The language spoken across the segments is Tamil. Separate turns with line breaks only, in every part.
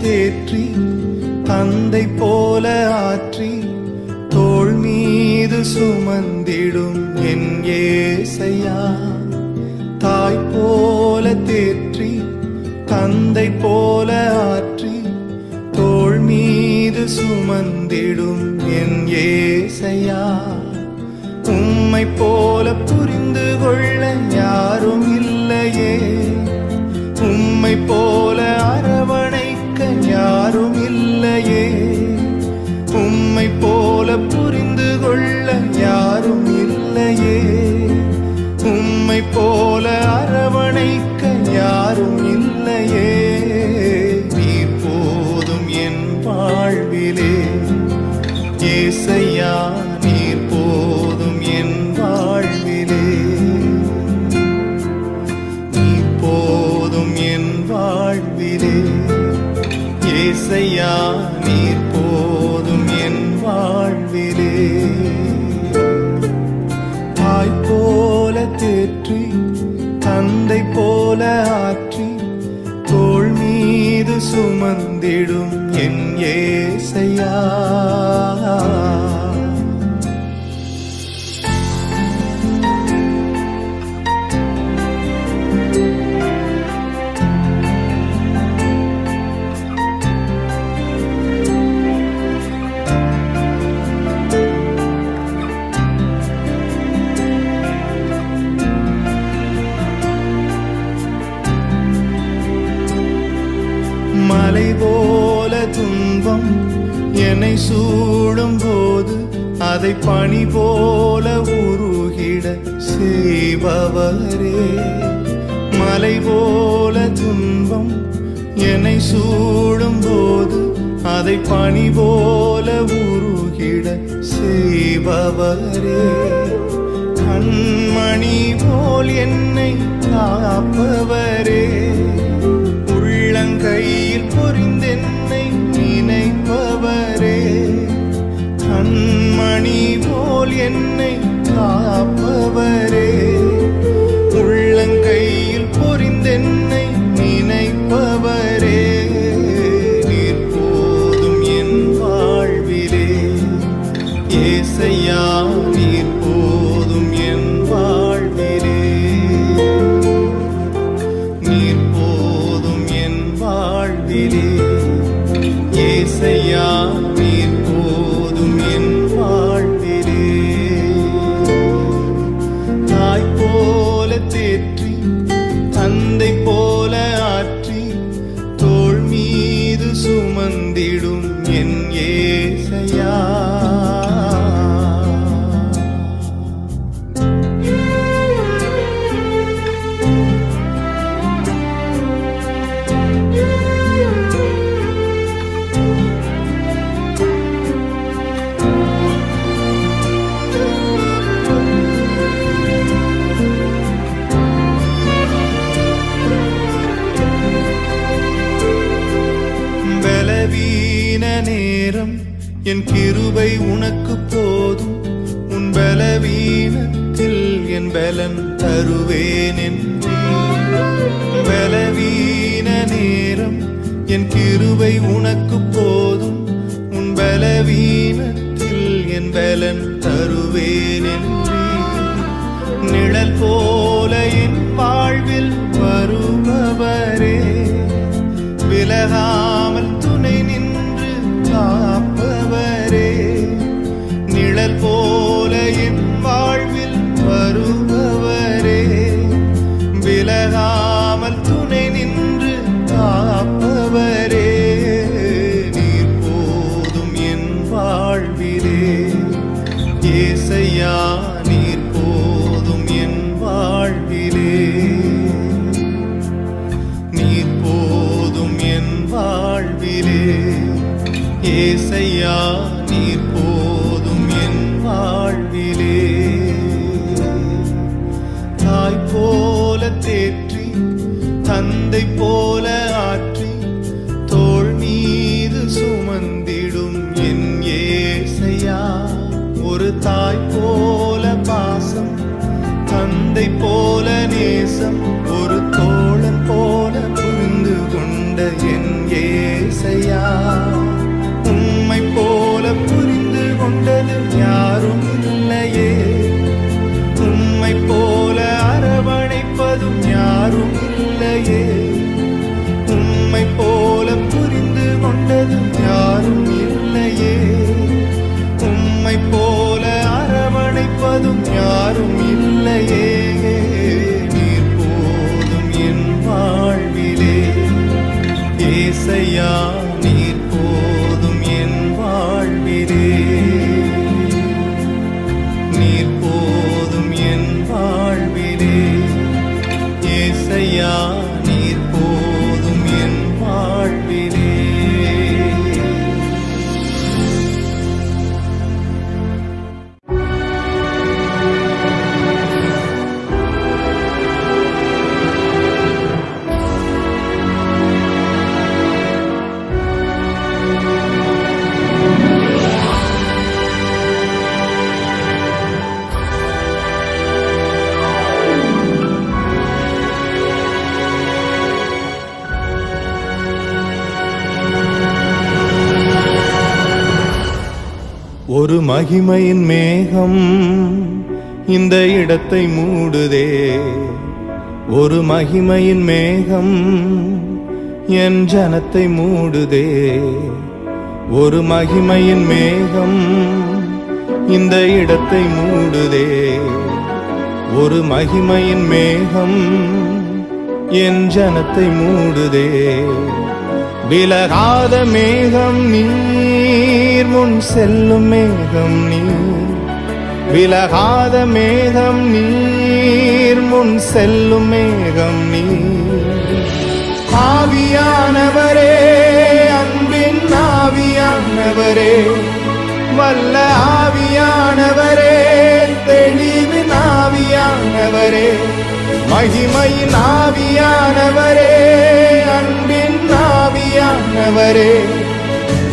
தேற்றி தந்தை போல ஆற்றி தோள் மீது சுமந்திடும் என் ஏசையா. தாய் போல தேற்றி தந்தை போல ஆற்றி தோள் மீது சுமந்திடும் என் ஏசையா. உம்மை போல புரிந்து கொள்ள யாரும் இல்லையே, உம்மை போல அரவணைக்க யாரும் இல்லையே, உம்மை போல புரிந்து கொள்ள யாரும் இல்லையே, உம்மை போல அரவணைக்க யாரும் இல்லையே. நீர் போதும் என் வாழ்விலே ஏசையா, நீர் போதும் என் வாழ்விலே. நீர் போதும் என் வாழ்விலே ஏசையா, நீர் போதும் என் வாழ்விலே. தாய் போல தேற்றி தந்தை போல ஆற்றி தோள் மீது சுமந்திடும் என் ஏசையா. மலை போல துன்பம் என்னை சூடும் போது அதை பனி போல உருகிட செய்பவரே. மலை போல துன்பம் என்னை சூடும் போது அதை பனி போல உருகிட செய்பவரே. கண்மணி போல் என்னை காப்பவரே, உள்ளங்கையில் பொறிந்தென்னை நினைப்பவரே. கண்மணி போல் என்னை காப்பவரே, உள்ளங்கையில் பொறிந்தென்னை நினைப்பவரே. நீர் போதும் என் வாழ்விலே ஏசையா, நீர் போதும் என் வாழ்விலே. நீர் போதும் என் வாழ்விலே ஏசையா, நீர் போதும் என் வாழ்விலே. தாய் போல தேற்றி தந்தை போல ஆற்றி தோள் மீது சுமந்திடும் என் ஏசையா. பலவீன நேரம் என் கிருபை உனக்கு போதும், உன் பலவீனத்தில் என் பலன் தருவேன் என்றீர். பலவீன நேரம் என் கிருபை உனக்கு போதும், உன் பலவீனத்தில் என் பலன் தருவேன் என்றீர். நிழல் போல என் வாழ்வில் வருபவரே, விலகாமல் துணை நின்று காப்பவரே. நிழல் போல என் வாழ்வில் வருபவரே, விலகாமல் துணை நின்று காப்பவரே. நீர் போதும் என் வாழ்விலே ஏசையா, நீர் போதும் என் வாழ்விலே. நீர் போதும் என் வாழ்விலே ஏசையா, நீர் போதும் என் வாழ்விலே. தாய் போல தேற்றி தந்தை போல ஆற்றி தோள் மீது சுமந்திடும் என் ஏசையா. ஒரு தாய் போல பாசம், தந்தை போல நேசம், ஒரு தோழன் போல புரிந்து கொண்ட என் ஏசையா. ஒரு மகிமையின் மேகம் இந்த இடத்தை மூடுதே. ஒரு மகிமையின் மேகம் என் ஜனத்தை மூடுதே. ஒரு மகிமையின் மேகம் இந்த இடத்தை மூடுதே. ஒரு மகிமையின் மேகம் என் ஜனத்தை மூடுதே. விலகாத மேகம் நீர், முன் செல்லும் மேகம் நீர். விலகாத மேகம் நீர், முன் செல்லும் மேகம் நீர். ஆவியானவரே, அன்பின் ஆவியானவரே, வல்ல ஆவியானவரே, தெளிவின் ஆவியானவரே, மகிமையின் ஆவியானவரே, அன்பின் ஆவியானவரே,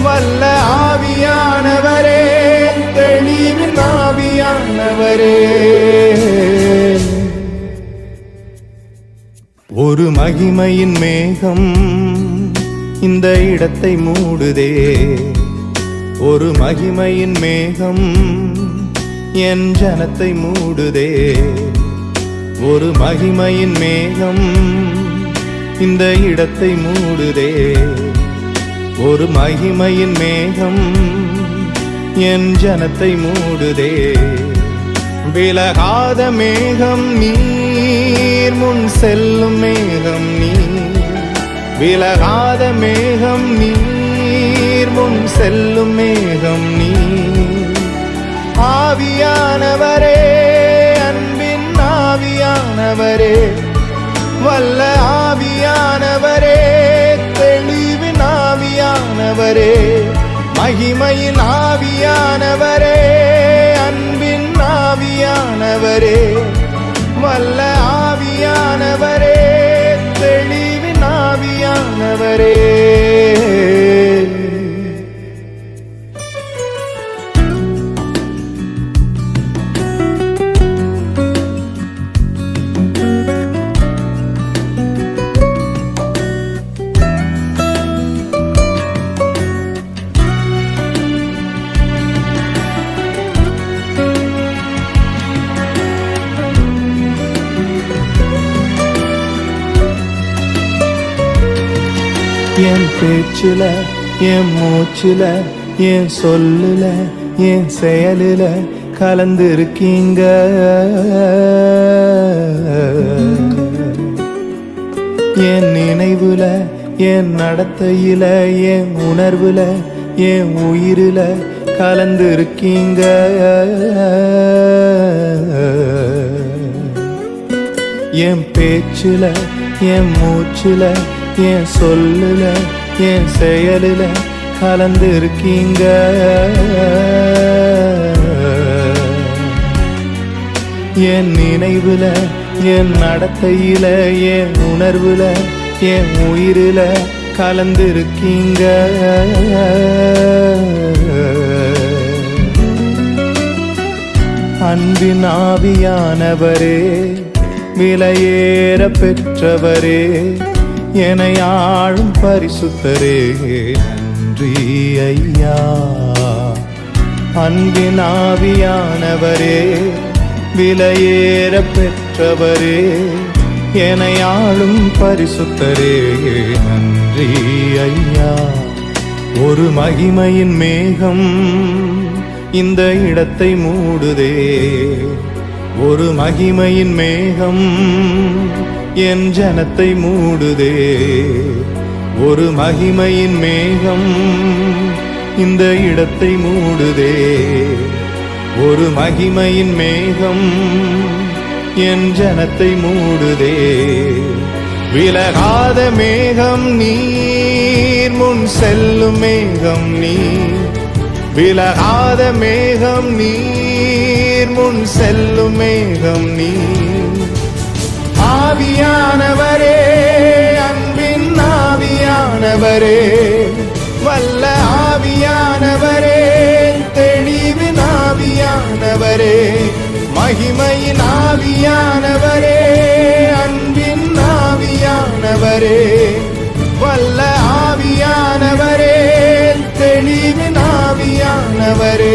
வல்ல ஆவியானவரே, தெளிவின் ஆவியானவரே. ஒரு மகிமையின் மேகம் இந்த இடத்தை மூடுதே. ஒரு மகிமையின் மேகம் என் ஜனத்தை மூடுதே. ஒரு மகிமையின் மேகம் இந்த இடத்தை மூடுதே. ஒரு மகிமையின் மேகம் என் ஜனத்தை மூடுதே. விலகாத மேகம் நீர், முன் செல்லும் மேகம் நீர். விலகாத மேகம் நீர், முன் செல்லும் மேகம் நீர். ஆவியானவரே, அன்பின் ஆவியானவரே, வல்ல ஆவியானவரே, தெளிவின் ஆவியானவரே, மகிமையின் ஆவியானவரே, அன்பின் ஆவியானவரே, வல்ல ஆவியானவரே, தெளிவின் ஆவியானவரே. என் பேச்சுல, என் மூச்சுல, என் சொல்லுல, என் செயலுல கலந்திருக்கீங்க. என் நினைவுல, என் நடத்தையில, என் உணர்வுல, என் உயிரில கலந்திருக்கீங்க. என் பேச்சுல, என் மூச்சுல, என் சொல்லுல, என் செயலுல கலந்திருக்கீங்க. என் நினைவுல, என் நடத்தையில, என் உணர்வுல, என் உயிரில கலந்திருக்கீங்க. அன்பின் ஆவியானவரே, விலையேற பெற்றவரே, என்னை ஆளும் பரிசுத்தரே, நன்றி ஐயா. அன்பின் ஆவியானவரே, விலையேற பெற்றவரே, என்னை ஆளும் பரிசுத்தரே, நன்றி ஐயா. ஒரு மகிமையின் மேகம் இந்த இடத்தை மூடுதே. ஒரு மகிமையின் மேகம் என் ஜனத்தை மூடுதே. ஒரு மகிமையின் மேகம் இந்த இடத்தை மூடுதே. ஒரு மகிமையின் மேகம் என் ஜனத்தை மூடுதே. விலகாத மேகம் நீர், முன் செல்லும் மேகம் நீர். விலகாத மேகம் நீர், முன் செல்லும் மேகம் நீர். ஆவியானவரே, அன்பின் ஆவியானவரே, வல்ல ஆவியானவரே, தெளிவின் ஆவியானவரே, மகிமையின் ஆவியானவரே, அன்பின் ஆவியானவரே, வல்ல ஆவியானவரே, தெளிவின் ஆவியானவரே.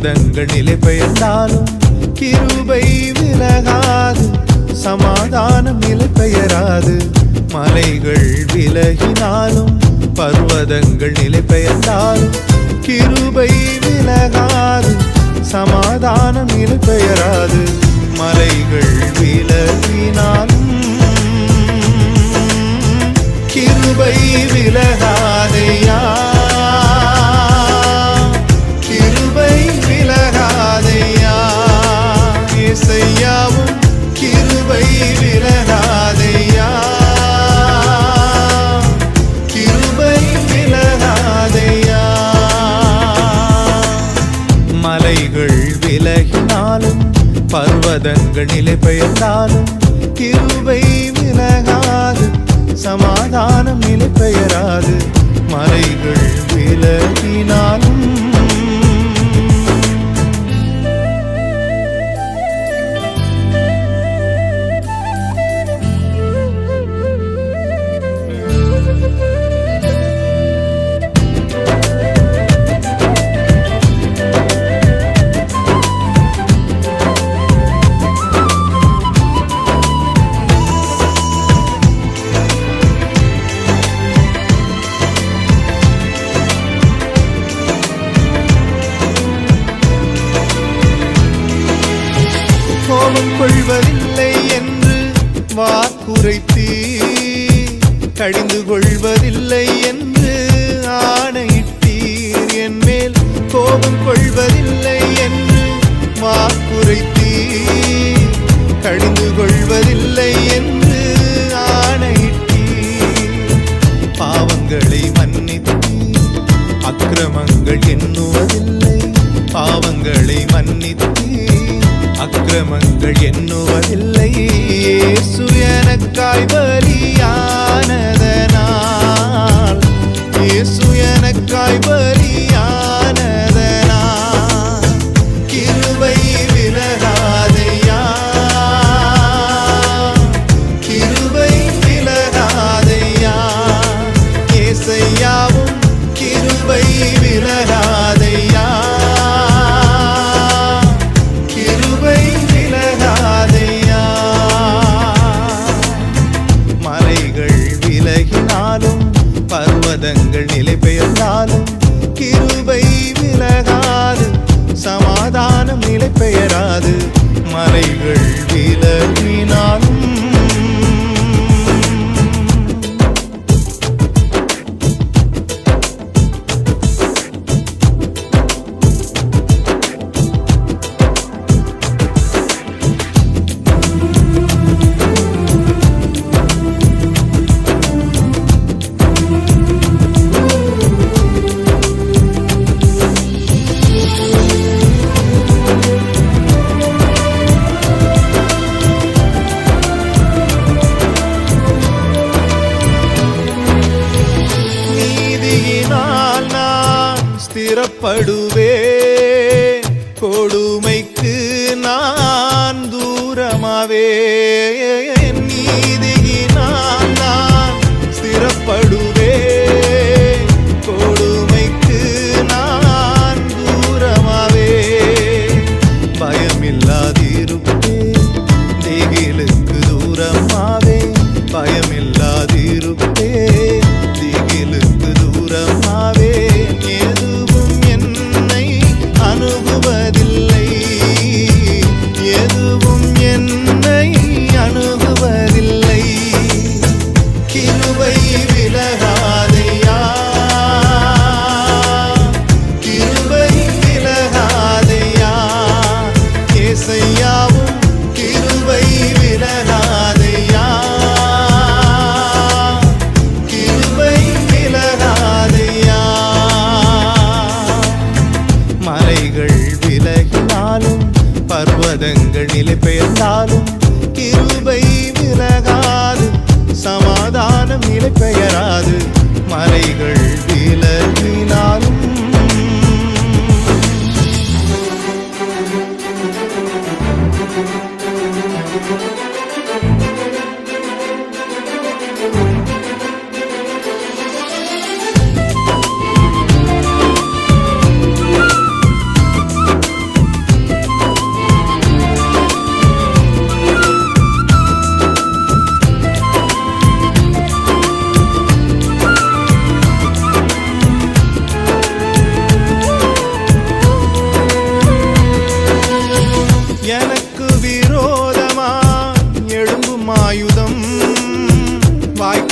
பர்வதங்கள் நிலை பெயர்ந்தாலும் கிருபை விலகாது, சமாதானம் நிலை பெயராது. மலைகள் விலகினாலும் பர்வதங்கள் நிலை பெயர்ந்தாலும் கிருபை விலகாது, சமாதானம் நிலை பெயராது. மலைகள் விலகினாலும் கிருபை விலகாதையா, கிருபை விலகாதையா. இசையாவும் கிருபை விலகாதையா, கிருபை விலகாதையா. மலைகள் விலகினாலும் பர்வதங்கள் நிலை பெயர்ந்தாலும் கிருபை விலகாது, சமாதானம் நிலை பெயராது. மலைகள் விலகினாலும் கோபம் கொள்வதில்லை என்று வாக்குரைத்தீ, கடிந்து கொள்வதில்லை என்று ஆணையிட்டீர். என் மேல் கோபம் கொள்வதில்லை என்று வாக்குரைத்தீ, கடிந்து கொள்வதில்லை என்று ஆணையிட்டீர். பாவங்களை மன்னித்தீர், அக்கிரமங்கள் எண்ணுவதில்லை. பாவங்களை மன்னித்தீர், அக்கிரமங்கள் எண்ணுவதில்லை. இயேசு எனக்காய் பலியானதனால், இயேசு எனக்காய் பலியானதனால் கிருபை விலகாதையா, கிருபை விலகாதையா. இசையாவும் கிருபை விலகாதையா, கிருபை விலகாதையா. மலைகள் விலகினாலும் பர்வதங்கள் நிலை பெயர்ந்தாலும் கிருபை விலகாது, சமாதானம் நிலை பெயராது. மலைகள் விலகினாலும் ஸ்திரப்படுவே, கொடுமைக்கு நான் தூரமாவே. நீதியினால் நான் ஸ்திரப்படுவே, கொடுமைக்கு நான் தூரமாவே. பயமில்லாதிருப்பே, திகிலுக்கு தூரமாவே. பயமில்லாதிருப்பே, திகிலுக்கு தூரமாவே. எதுவும் என்னை அணுகுவதில்லை, எதுவும் என்னை அணுகுவதில்லை. கிருபை விலகாதையா, கிருபை விலகாதையா. இசையாவும் கிருபை விலகாதையா, கிருபை விலகாதையா. மலைகள் விலகினாலும் பர்வதங்கள் நிலை பெயர்ந்தாலும் கிருபை விலகாது, சமாதானம் நிலை பெயராது. மலைகள் விலகினாலும்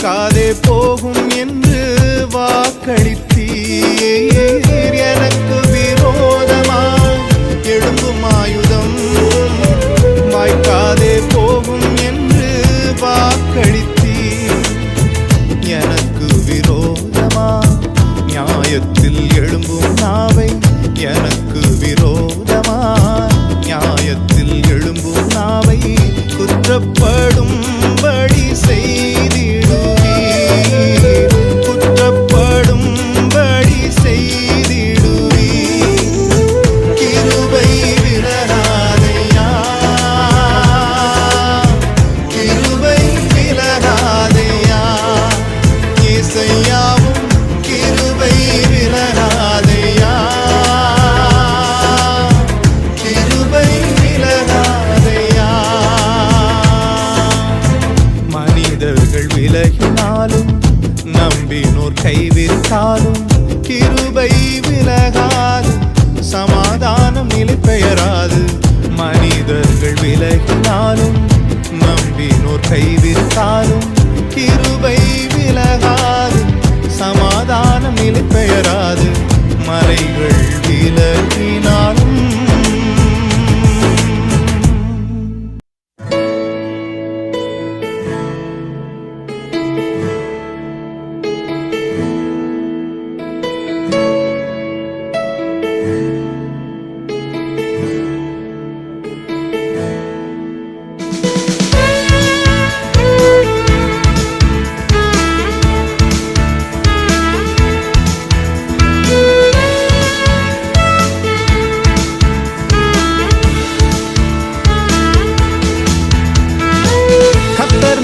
வாய்க்காதே போகும் என்று வாக்களித்தீர். எனக்கு விரோதமாய் எழும்பும் ஆயுதம் வாய்க்காதே போகும் என்று வாக்களித்தீர். எனக்கு விரோதமாய் நியாயத்தில் எழும்பும் நாவை எனக்கு விரோதமாய் நியாயத்தில் எழும்பும் நாவை குற்றப்படும்படி செய்திடுவீர். குற்றப்படும்படி செய்திடுவீர். கிருபை விலகாதையா, கிருபை விலகாதையா, இயேசையாவும் கிருபை விலகாதையா, கிருபை விலகாதையா. மனிதர்கள் விலகினாலும் நம்பினோர் கைவிட்டாலும் கிருபை விலகாது, சமாதானம் நிலை பெயராது. மனிதர்கள் விலகினாலும் நம்பினோர் கைவிட்டாலும் கிருபை விலகாது, சமாதானம் நிலை பெயராது. மலைகள் விலகினாலும்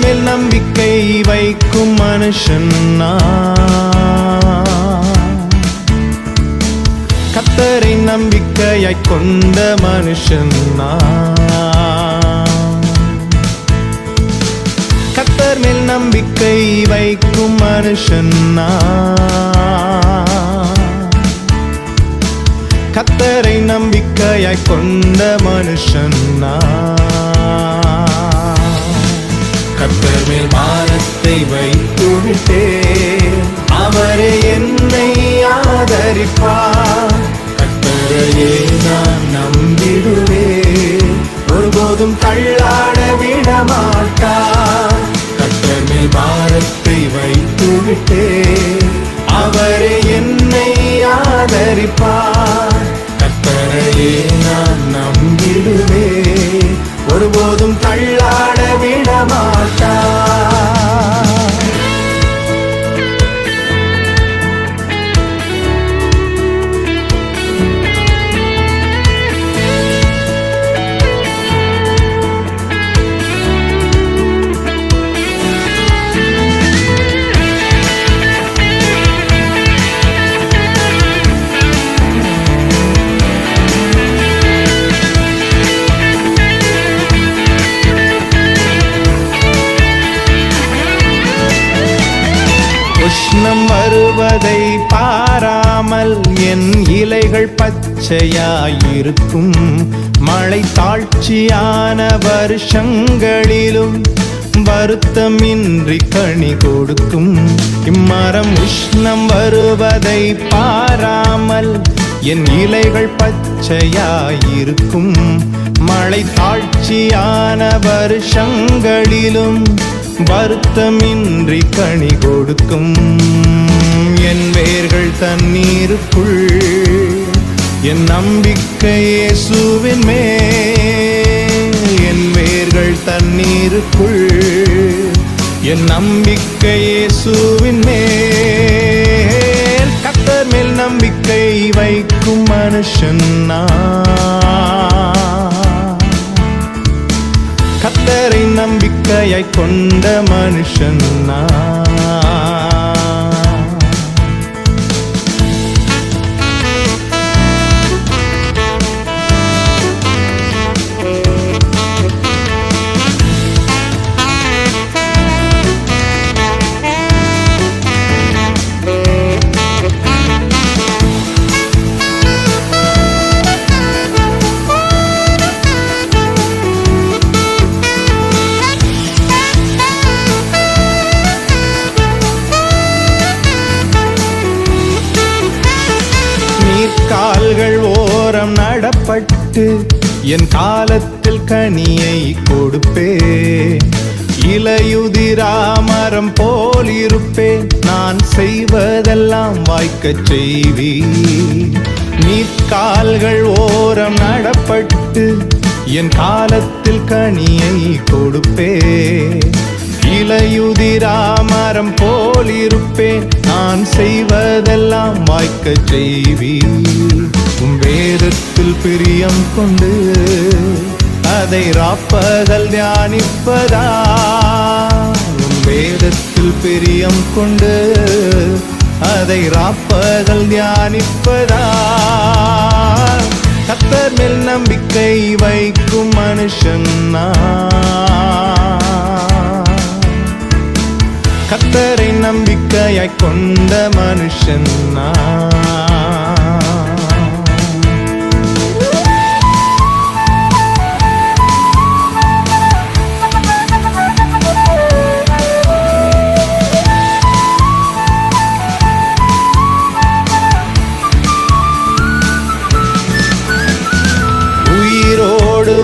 மேல் நம்பிக்கை வைக்கும் மனுஷன் கர்த்தரை நம்பிக்கையாய் கொண்ட மனுஷன் கர்த்தர் மேல் நம்பிக்கை வைக்கும் மனுஷன் கர்த்தரை நம்பிக்கையாய் கொண்ட மனுஷன் கர்த்தர் மேல் பாரத்தை வைத்துவிட்டே அவரே என்னை ஆதரிப்பார். கர்த்தரையே நான் நம்பிடுவேன், ஒருபோதும் தள்ளாட விட மாட்டார். கர்த்தர் மேல் பாரத்தை வைத்துவிட்டே அவரே என்னை ஆதரிப்பார். கர்த்தரையே நான் நம்பிடுவேன், ஒருபோதும் தள்ளாட விட மாட்டார். உஷ்ணம் வருவதை பாராமல் என் இலைகள் பச்சையாயிருக்கும். மழை தாழ்ச்சியான வருஷங்களிலும் வருத்தமின்றி கனி கொடுக்கும். இம்மரம் உஷ்ணம் வருவதை பாராமல் என் இலைகள் பச்சையாயிருக்கும். மழை தாழ்ச்சியான வருஷங்களிலும் வருத்தமின்றி கனி கொடுக்கும். என் வேர்கள் தண்ணீருக்குள் என் நம்பிக்கை இயேசுவின் மேல். என் வேர்கள் தண்ணீருக்குள் என் நம்பிக்கை இயேசுவின் மேல். கர்த்தர் மேல் நம்பிக்கை வைக்கும் மனுஷன் கர்த்தரை நம்பிக்கையாய் கொண்ட மனுஷன் ஓரம் நடப்பட்டு என் காலத்தில் கனியை கொடுப்பேன். இலையுதிராமரம் போல் இருப்பேன், நான் செய்வதெல்லாம் வாய்க்கச் செய்வீர். நீர்க்கால்கள் ஓரம் நடப்பட்டு என் காலத்தில் கனியை கொடுப்பேன். இலையுதிராமரம் போல் இருப்பேன், நான் செய்வதெல்லாம் வாய்க்கச் செய்வீர். உம் வேதத்தில் பிரியம் கொண்டு அதை ராப்பகல் தியானிப்பதா. உம் வேதத்தில் பிரியம் கொண்டு அதை ராப்பகல் தியானிப்பதா. கர்த்தர் மேல் நம்பிக்கை வைக்கும் மனுஷன் நான். கர்த்தரை நம்பிக்கையாய் கொண்ட மனுஷன் நான்.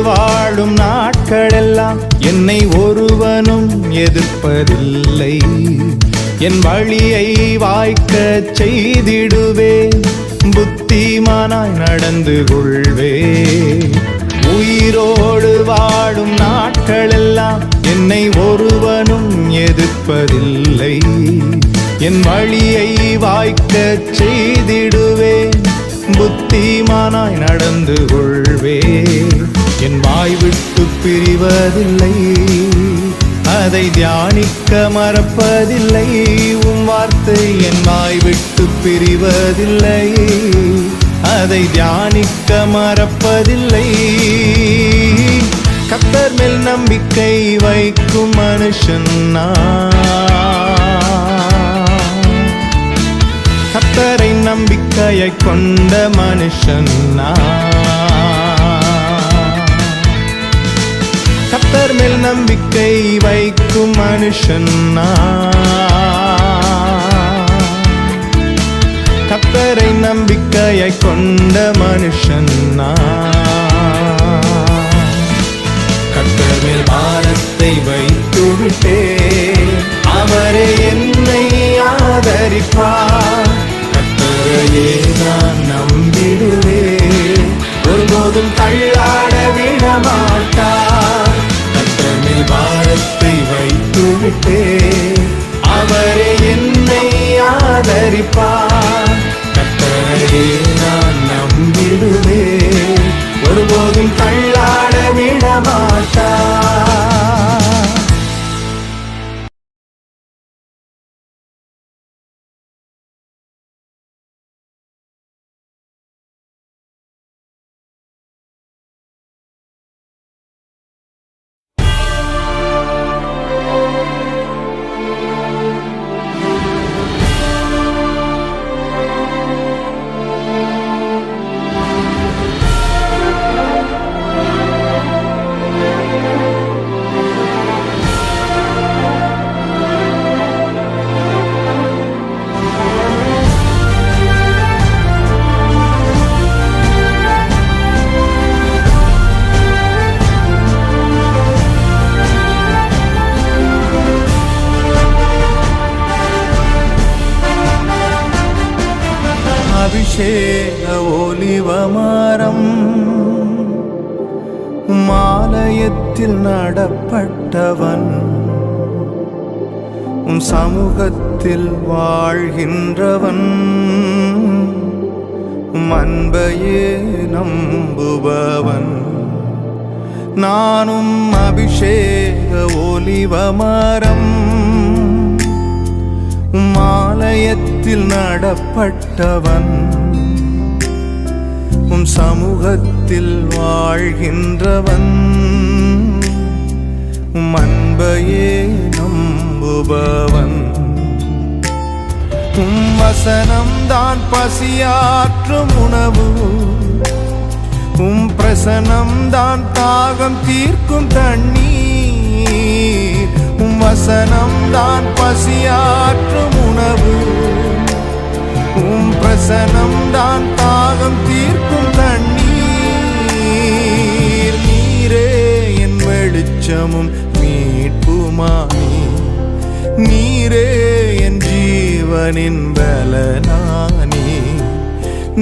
வாழும் நாட்களெல்லாம் என்னை ஒருவனும் எதிர்ப்பதில்லை. என் வழியை வாய்க்கச் செய்திடுவேன், புத்திமானாய் நடந்து கொள்வேன். உயிரோடு வாழும் நாட்களெல்லாம் என்னை ஒருவனும் எதிர்ப்பதில்லை. என் வழியை வாய்க்கச் செய்திடுவேன், புத்திமானாய் நடந்து கொள்வேன். என் வாய் விட்டு பிரிவதில்லை, அதை தியானிக்க மறப்பதில்லை. உம் வார்த்தை என் வாய் விட்டு பிரிவதில்லை, அதை தியானிக்க மறப்பதில்லை. கர்த்தர் மேல் நம்பிக்கை வைக்கும் மனுஷன் நான். கர்த்தரை நம்பிக்கையை கொண்ட மனுஷன் நான். கர்த்தர் மேல் நம்பிக்கை வைக்கும் மனுஷன் நான். கர்த்தரை நம்பிக்கையை கொண்ட மனுஷன் நான். கர்த்தர் மேல் பாரத்தை வைத்து விட்டேன், அவரே என்னை ஆதரிப்பார். கர்த்தரையே நான் நம்பிடுவேன், ஒருபோதும் தள்ளாட விடமாட்டார். கர்த்தர் மேல் பாரத்தை வைத்து விட்டேன், அவரே என்னை ஆதரிப்பார். கர்த்தரையே நான் நம்பிடுவேன், ஒருபோதும் தள்ளாட விடமாட்டார். அபிஷேக ஒலிவமரம் மாலயத்தில் நடப்பட்டவன், உம் சமூகத்தில் வாழ்கின்றவன், அன்பையே நம்புபவன். நானும் அபிஷேக ஒலிவமரம் மாலயத்தில் நடப்பட்டவன், உம் சமூகத்தில் வாழ்கின்றவன், உம் அன்பையே நம்புபவன். உம் வசனம் தான் பசியாற்றும் உணவு, உம் பிரசனம் தான் தாகம் தீர்க்கும் தண்ணீர். உம் வசனம் தான் பசியாற்றும் உணவு, உம் பிரசனம் தான் தாகம் தீர்க்கும் தண்ணீர். வெளிச்சமும் மீட்புமானி. நீரே என் ஜீவனின் பலனானி.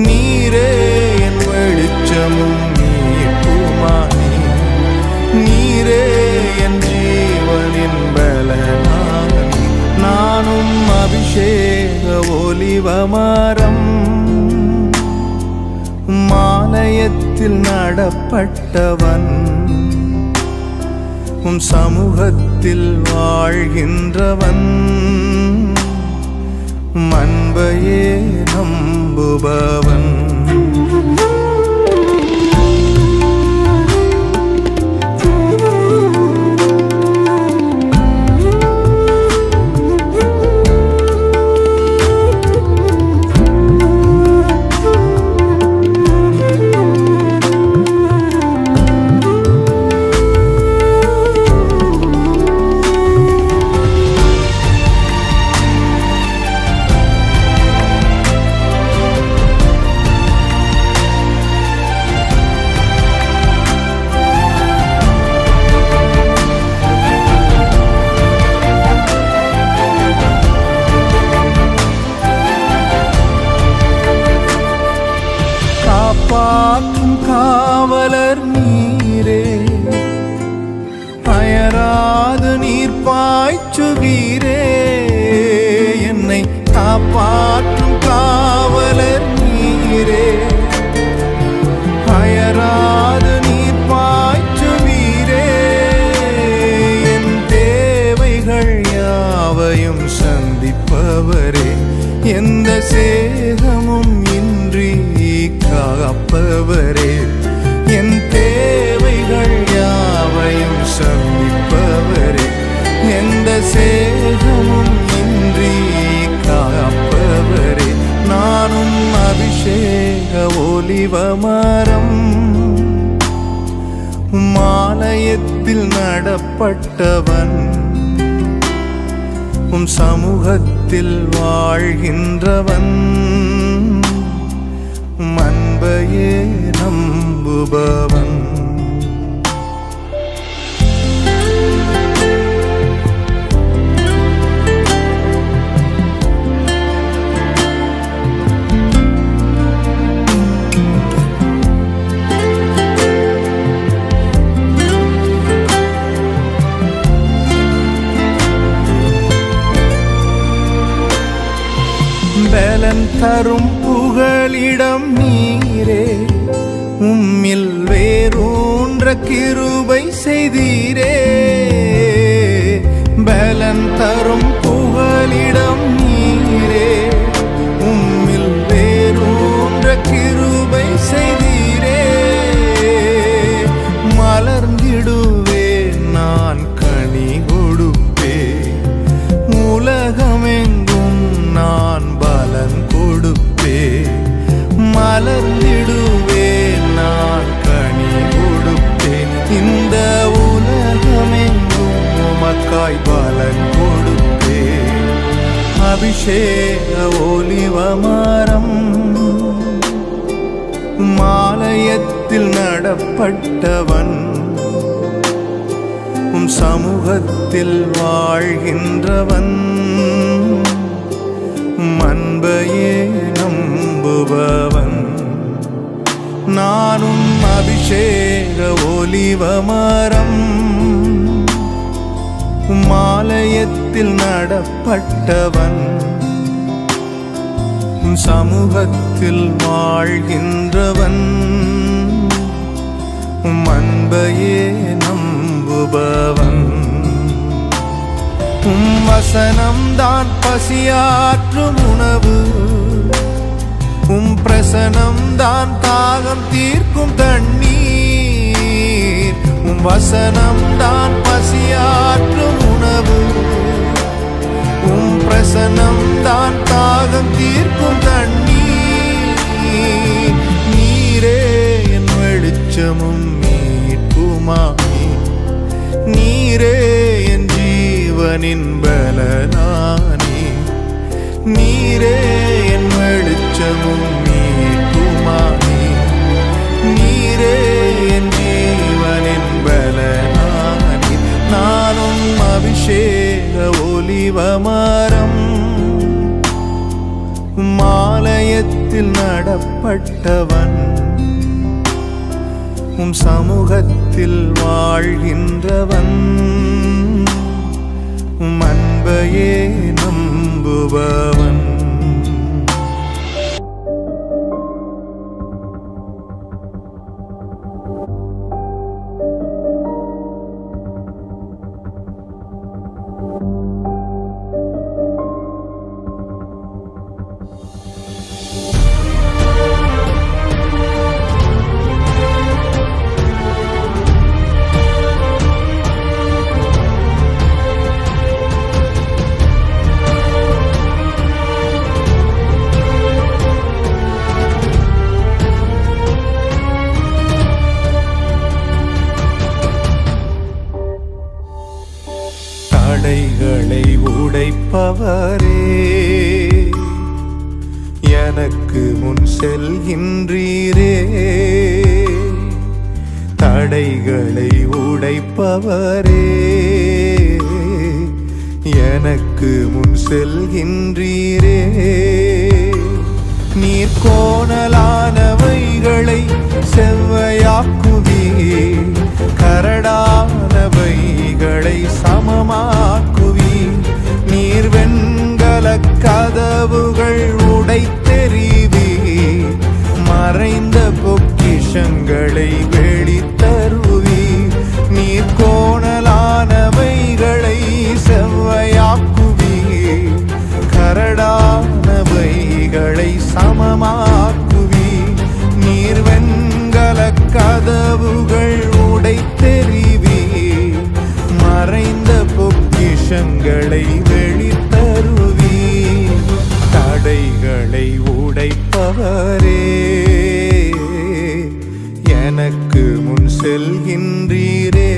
நீரே என் வெளிச்சமும் மீட்புமானி. நீரே என் ஜீவனின் பலனானி. நானும் அபிஷேக ஒலிவமரம், மாலயத்தில் நடப்பட்டவன், உம் சமூகத்தில் வாழ்கின்றவன், அன்பையே நம்புபவன். காப்பாற்றும் காவலர் நீரே, அயராது நீர் பாய்ச்சுவீரே. என்னை காப்பாற்றும் காவலர் நீரே, அயராது நீர் பாய்ச்சுவீரே. என் தேவைகள் யாவையும் சந்திப்பவரே, எந்த சேதமும் இன்றி காப்பவரே. என் தேவைகள் யாவையும் சந்திப்பவரே, எந்த சேதமும் இன்றி காப்பவரே. நானும் அபிஷேக ஒலிவமரம், மாலயத்தில் நடப்பட்டவன், உம் சமூகத்தில் வாழ்கின்றவன், அன்பையே நம்புபவன். பலன் தரும் புகலிடம் நீரே, உம்மில் வேரூன்ற கிருபை செய்தீரே. பலன் தரும் புகலிடம் நீரே, உம்மில் வேரூன்ற கிருபை செய்தீரே. மலர்ந்திடுவேன் நான் கனி கொடுப்பேன், உலகமெங்கும் நான் பலன் கொடுப்பேன். மலர்ந்திடுவேன் நான் கனி கொடுப்பேன், இந்த உலகமெங்கும் உமக்காய் பலன் கொடுப்பேன். அபிஷேக ஒலிவமரம், மாலயத்தில் நடப்பட்டவன், உம் சமூகத்தில் வாழ்கின்றவன், அன்பையே நம்புபவன். நானும் அபிஷேக ஒலிவமரம், மாலயத்தில் நடப்பட்டவன், சமூகத்தில் வாழ்கின்றவன், அன்பையே நம்புபவன். உம் வசனம்தான் பசியாற்றும் உணவு, உம் பிரசனம்தான் தாகம் தீர்க்கும் தண்ணீர். உம் வசனம்தான் பசியாற்றும் உணவு, உம் பிரசனம்தான் தாகம் தீர்க்கும் தண்ணீர். நீரே என் வெளிச்சமும் மீட்புமானி. நீரே என் ஜீவனின் பலனானி. நீரே என் வெளிச்சமும் மீட்புமானி. நீரே என் ஜீவனின் பலனானி. ஒலிவமரம் மாலயத்தில் நடப்பட்டவன் சமூகத்தில் வாழ்கின்றவன் அன்பையே நம்புபவன் தடைகளை உடைப்பவரே எனக்கு முன் செல்கின்றீரே தடைகளை உடைப்பவரே எனக்கு முன் செல்கின்றீரே நீர் கோணலானவைகளை செவ்வையாக்குவீர் கரடானவைகளை சமமாக்குவீர் நீர் வெண்கல கதவுகள் உடைத்தெறிவீர் மறைந்த பொக்கிஷங்களை வெளித்தருவீர் நீர் கோணலானவைகளை செவ்வையாக்குவீர் கரடானவைகளை சமமாக்குவீர் நீர் வெண்கல கதவுகள் உடைத்தெறிவீர் மறைந்த பொக்கிஷங்களை வெளித்தருவீர் தடைகளை உடைப்பவரே எனக்கு முன் செல்கின்றீரே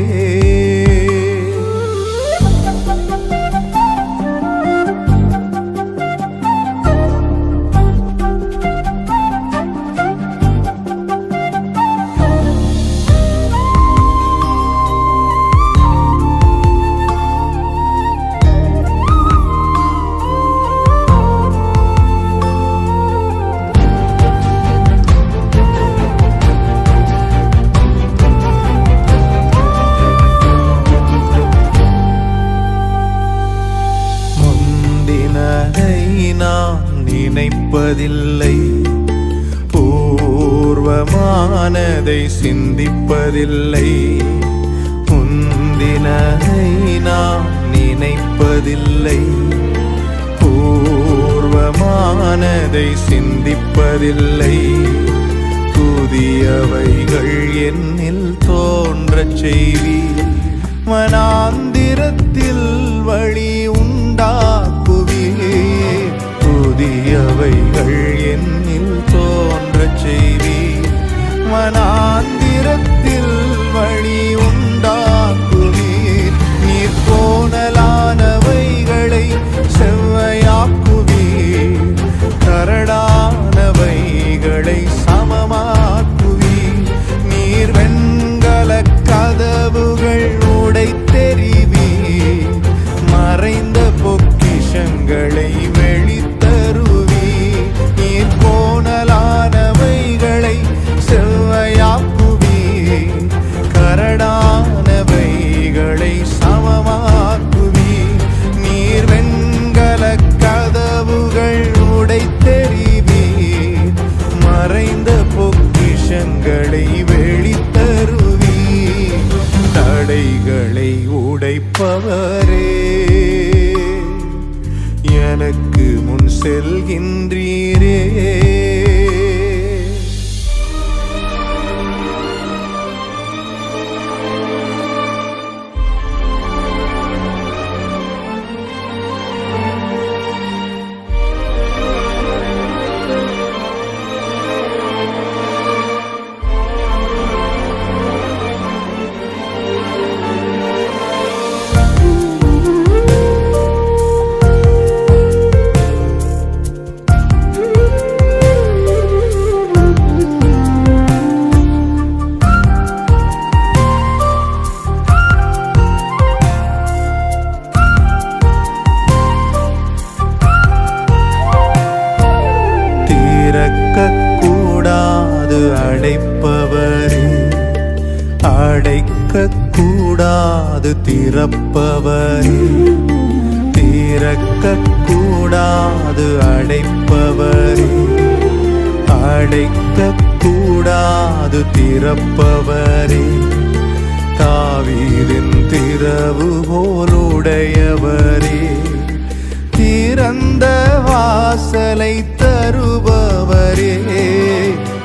நான் நினைப்பதில்லை பூர்வமானதை சிந்திப்பதில்லை முந்தினதை நான் நினைப்பதில்லை பூர்வமானதை சிந்திப்பதில்லை புதியவைகள் என்னில் தோன்றச் செய்வீர் வனாந்திரத்தில் வழி உண்டாக்குவீர் புதியவைகள் என்னில் தோன்றச் செய்வீர் வனாந்திரத்தில் வழி உண்டாக்குவீர் நீர் கோணலானவைகளை செவ்வையாக்குவீர் கரடானவைகளை சமமாக்குவீர் நீர் வெண்கல கதவுகள் உடைத்தெறிவீர் மறைந்த பொக்கிஷங்களை வெளித்தருவீர் நீர் கோணலானவைகளை செவ்வையாக்குவீர் கரடானவைகளை சமமாக்குவீர் நீர் வெண்கல கதவுகள் உடைத்தெறிவீர் மறைந்த பொக்கிஷங்களை வெளித்தருவீர் தடைகளை உடைப்பவரே எனக்கு முன் செல்கின்றீரே திறப்பவரே, திறக்க கூடாது அடைப்பவரே, அடைக்க கூடாது திறப்பவரே, தாவீதின் திறவுகோலுடையவரே, திறந்த வாசலை தருபவரே,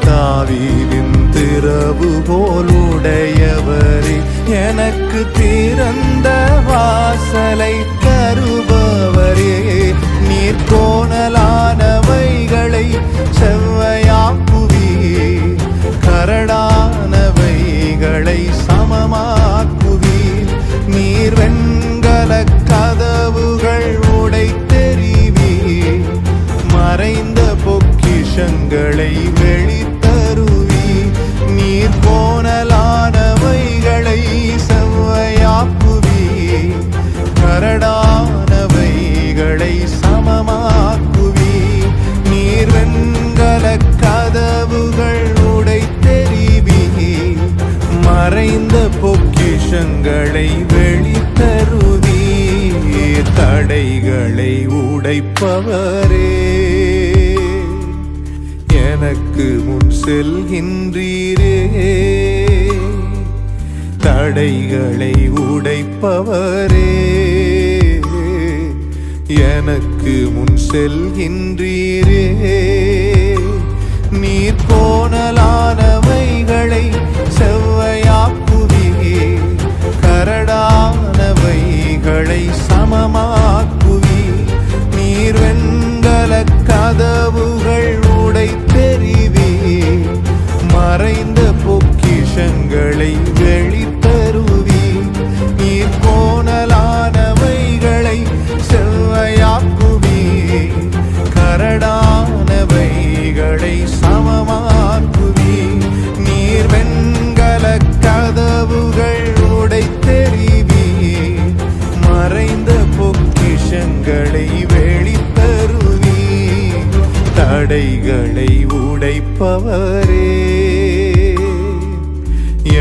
தாவீதின் திறவுகோலுடையவரே, எனக்கு திறந்த வாசலை தருபவரே, நீர் கோணலானவைகளை செவ்வையாக்குவீர், கரடானவைகளை சமமாக்குவீர், நீர் வெண்கல கதவுகள் உடைத்தெறிவீர், மறைந்த பொக்கிஷங்களை வெளித்தருவீர், நீர் கோணலானவைகளை செவ்வையாக்குவீர், கரடானவைகளை சமமாக்குவீர், நீர் வெண்கல கதவுகள் உடைத்தெறிவீர், மறைந்த பொக்கிஷங்களை வெளித்தருவீர், தடைகளை உடைப்பவரே, எனக்கு முன் செல்கின்றீரே, தடைகளை உடைப்பவரே, எனக்கு முன் செல்கின்றீரே, நீர் கோணலானவைகளை செவ்வையாக்குவீர், கரடானவைகளை சமமாக்குவீர், நீர் வெண்கல கதவுகள் உடைத்தெறிவீர், மறைந்த பொக்கிஷங்களை வெளித்தருவீர், நீர் கோணலானவைகளை செவ்வையாக்குவீர், கரடானவைகளை சமமாக்குவீர், நீர் வெண்கல கதவுகள் உடைத்தெறிவீர், மறைந்த பொக்கிஷங்களை வெளித்தருவீர், தடைகளை உடைப்பவரே,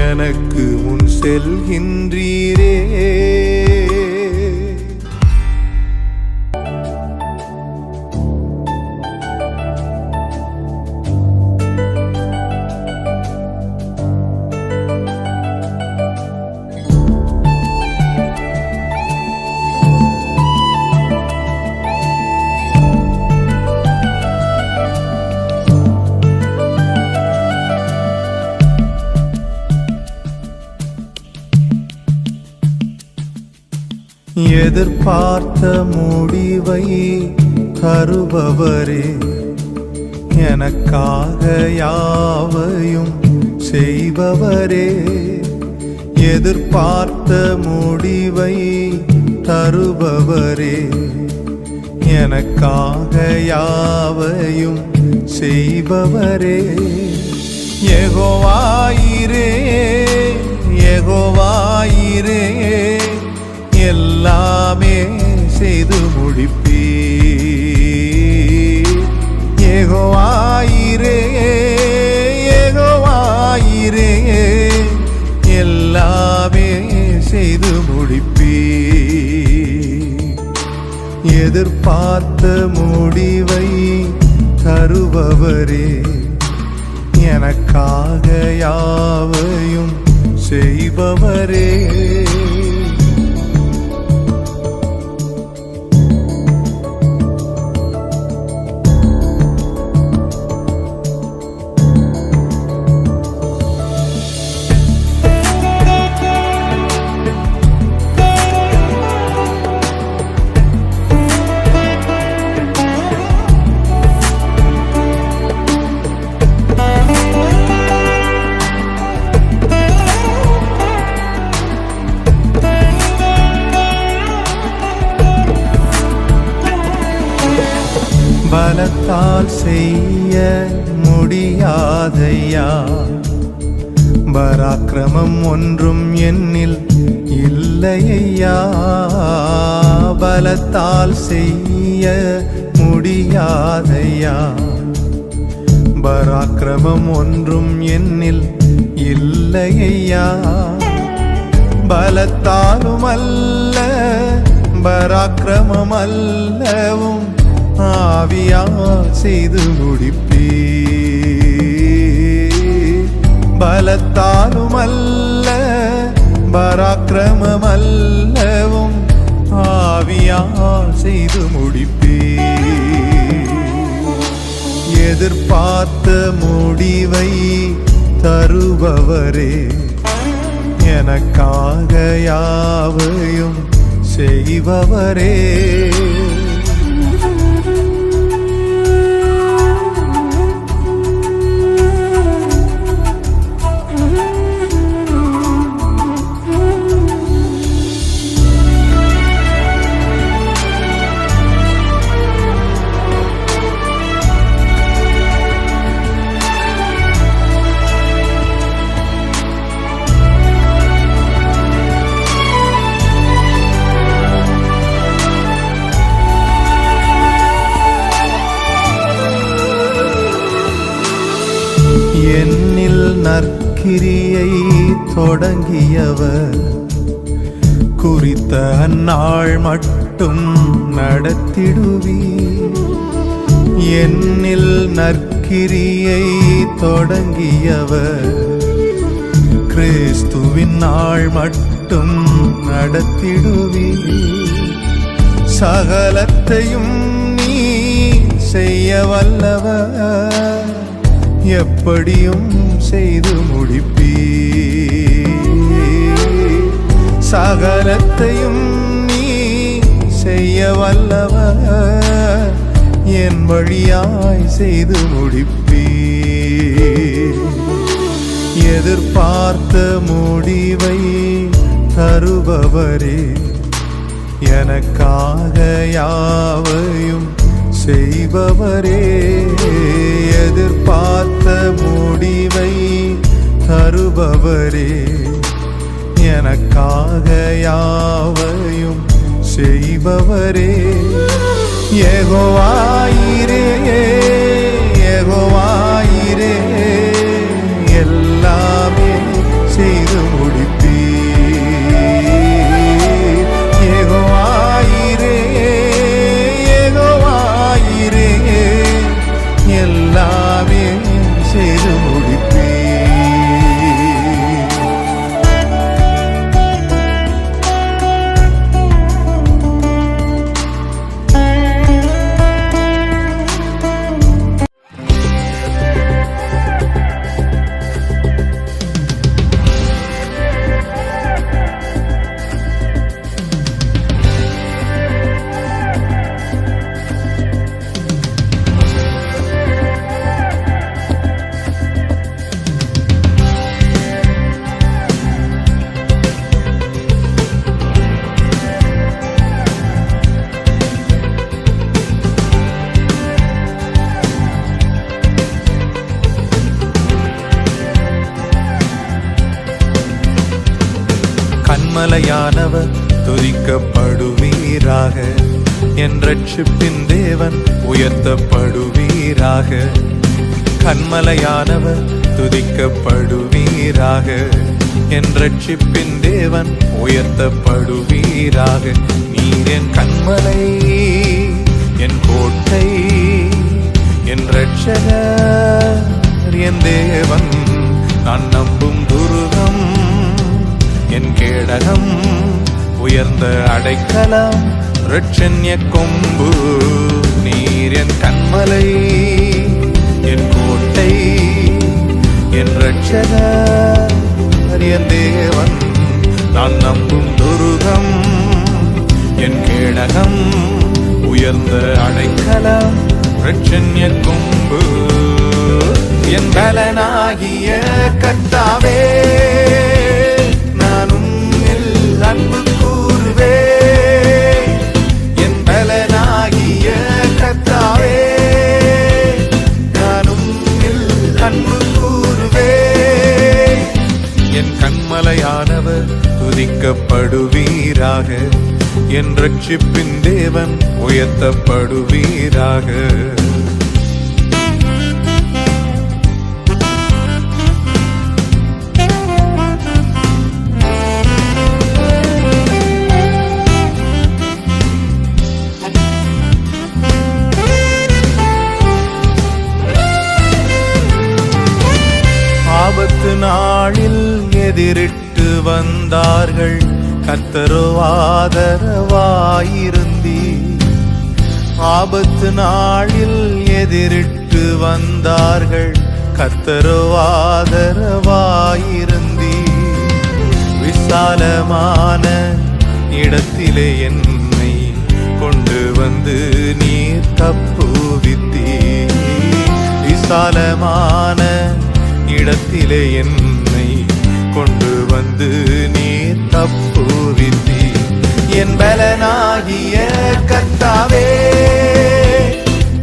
எனக்கு முன் செல்கின்றீரே. எதிர்பார்த்த முடிவை தருபவரே, எனக்காக யாவையும் செய்பவரே, எதிர்பார்த்த முடிவை தருபவரே, எனக்காக யாவையும் செய்பவரே, யெகோவாயிரே, யெகோவாயிரே, எல்லாமே செய்து முடிப்பீர், யெகோவாயிரே, யெகோவாயிரே, எல்லாமே செய்து முடிப்பீர், எதிர்பார்த்த முடிவை தருபவரே, எனக்காக யாவையும் செய்பவரே, பலத்தால் செய்ய முடியாதையா, பராக்கிரமம் ஒன்றும் என்னில் இல்லையா, பலத்தால் செய்ய முடியாதையா, பராக்கிரமம் ஒன்றும் என்னில் இல்லையா, பலத்தாலும் அல்ல பராக்கிரமம் அல்லவும் ஆவியால் செய்து முடிப்பீர். பலத்தாலும் அல்ல பராக்கிரமம் அல்லவும் ஆவியால் செய்து முடிப்பீர். எதிர்பார்த்த முடிவை தருபவரே, எனக்காக யாவையும் செய்பவரே. என்னில் நற்கிரியை தொடங்கியவர் குறித்த அந்நாள் மட்டும் நடத்திடுவீர். என்னில் நற்கிரியை தொடங்கியவர் கிறிஸ்துவின் நாள் மட்டும் நடத்திடுவீர். சகலத்தையும் நீ செய்ய வல்லவர், எப்படியும் செய்து முடிப்பீர். சகலத்தையும் நீ செய்ய வல்லவர், என் வழியாய் செய்து முடிப்பீர். எதிர்பார்த்த முடிவை தருபவரே, எனக்காக யாவையும் செய்பவரே. எதிர்பார்த்த முடிவை தருபவரே, எனக்காக யாவையும் செய்பவரே. யெகோவா ஈரே, யெகோவா ஈரே, எல்லாமே செய்து முடிப்பீர். யெகோவா ஈரே, யெகோவா ஈரே, எல்லாமே செய்து முடிப்பீர். கன்மலையானவர் துதிக்கப்படுவீராக, என் ரட்சிப்பின் தேவன் உயர்த்தப்படுவீராக. கன்மலையானவர் துதிக்கப்படுவீராக, என் ரட்சிப்பின் தேவன் உயர்த்தப்படுவீராக. நீர் என் கன்மலை, என் கோட்டை, என் ரட்சகர், என் தேவன், நான் நம்பும் துருகம், என் கேடகம், உயர்ந்த அடைக்கலம், இரட்சண்ய கொம்பு. நீர் என் கன்மலை, என் கோட்டை, என் ரட்சகர், என் தேவன், நான் நம்பும் துருகம், என் கேடகம், உயர்ந்த அடைக்கலம், இரட்சண்ய கொம்பு. என் பலனாகிய கர்த்தாவே, நான் உம்மில் அன்பு கூறுவேன். என் பலனாகிய கர்த்தாவே, நான் உம்மில் அன்பு கூறுவேன். என் கன்மலையானவர் துதிக்கப்படுவீராக, என் ரட்சிப்பின் தேவன் உயர்த்தப்படுவீராக. எதிரிட்டு வந்தார்கள், கர்த்தரோ ஆதரவாயிருந்தீர். ஆபத்து நாளில் எதிரிட்டு வந்தார்கள், கர்த்தரோ ஆதரவாயிருந்தீர். விசாலமான இடத்திலே என்னை கொண்டு வந்து நீர் தப்புவித்தீர். விசாலமான இடத்திலே என்னை கொண்டு வந்து நீர் தப்புவித்தீர். என் பலனாகிய கர்த்தாவே,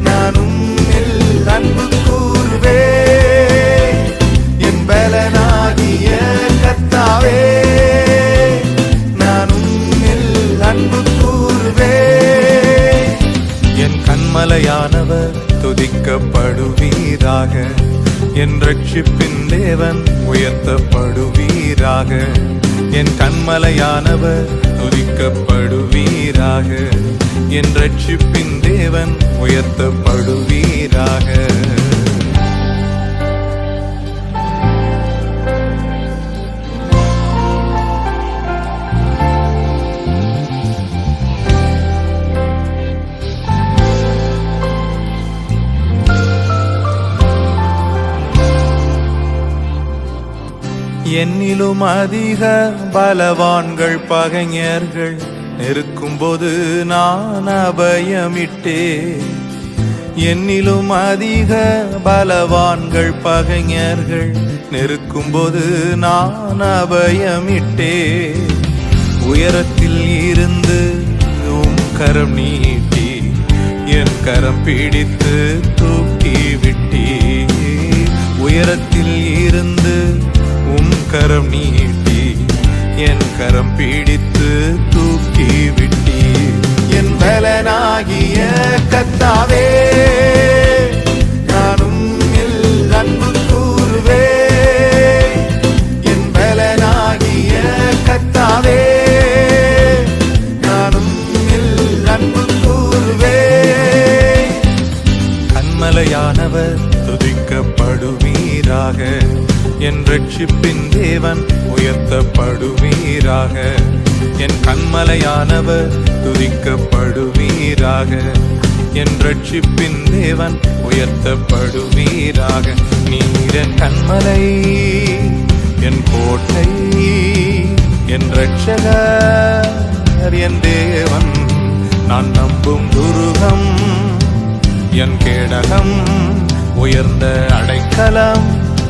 நான் உம்மில் அன்பு கூர்வேன். என் பலனாகிய கர்த்தாவே, நான் உம்மில் அன்பு கூர்வேன். என் கண்மலையானவர் துதிக்கப்படுவீராக, என் ரட்சிப்பின் தேவன் உயர்த்தப்படுவீராக. என் கண்மலையானவர் துதிக்கப்படுவீராக, என் ரட்சிப்பின் தேவன் உயர்த்தப்படுவீராக. என்னிலும் அதிக பலவான்கள் பகைஞர்கள் நெருக்கும்போது நான் அபயமிட்டேன். என்னிலும் அதிக பலவான்கள் பகைஞர்கள் நெருக்கும்போது நான் அபயமிட்டேன். உயரத்தில் இருந்து உம் கரம் நீட்டி என் கரம் பிடித்து தூக்கி விட்டீர். உயரத்தில் இருந்து உம் கரம் நீட்டி என் கரம் பிடித்து தூக்கி விட்டீர். என் பலனாகிய கர்த்தாவே, நான் உம்மில் அன்பு கூர்வேன். என் பலனாகிய கர்த்தாவே, நான் உம்மில் அன்பு கூர்வேன். கண்மலையானவர் துதிக்கப்படுவீராக, என் ரட்சிப்பின் தேவன் உயர்த்தப்படுவீராக. என் கண்மலையானவர் துதிக்கப்படுவீராக, என் ரட்சிப்பின் தேவன் உயர்த்தப்படுவீராக. நீர் என் கண்மலை, என் கோட்டை, என் ரட்சகர், என் தேவன், நான் நம்பும் துருகம், என் கேடகம், உயர்ந்த அடைக்கலம்,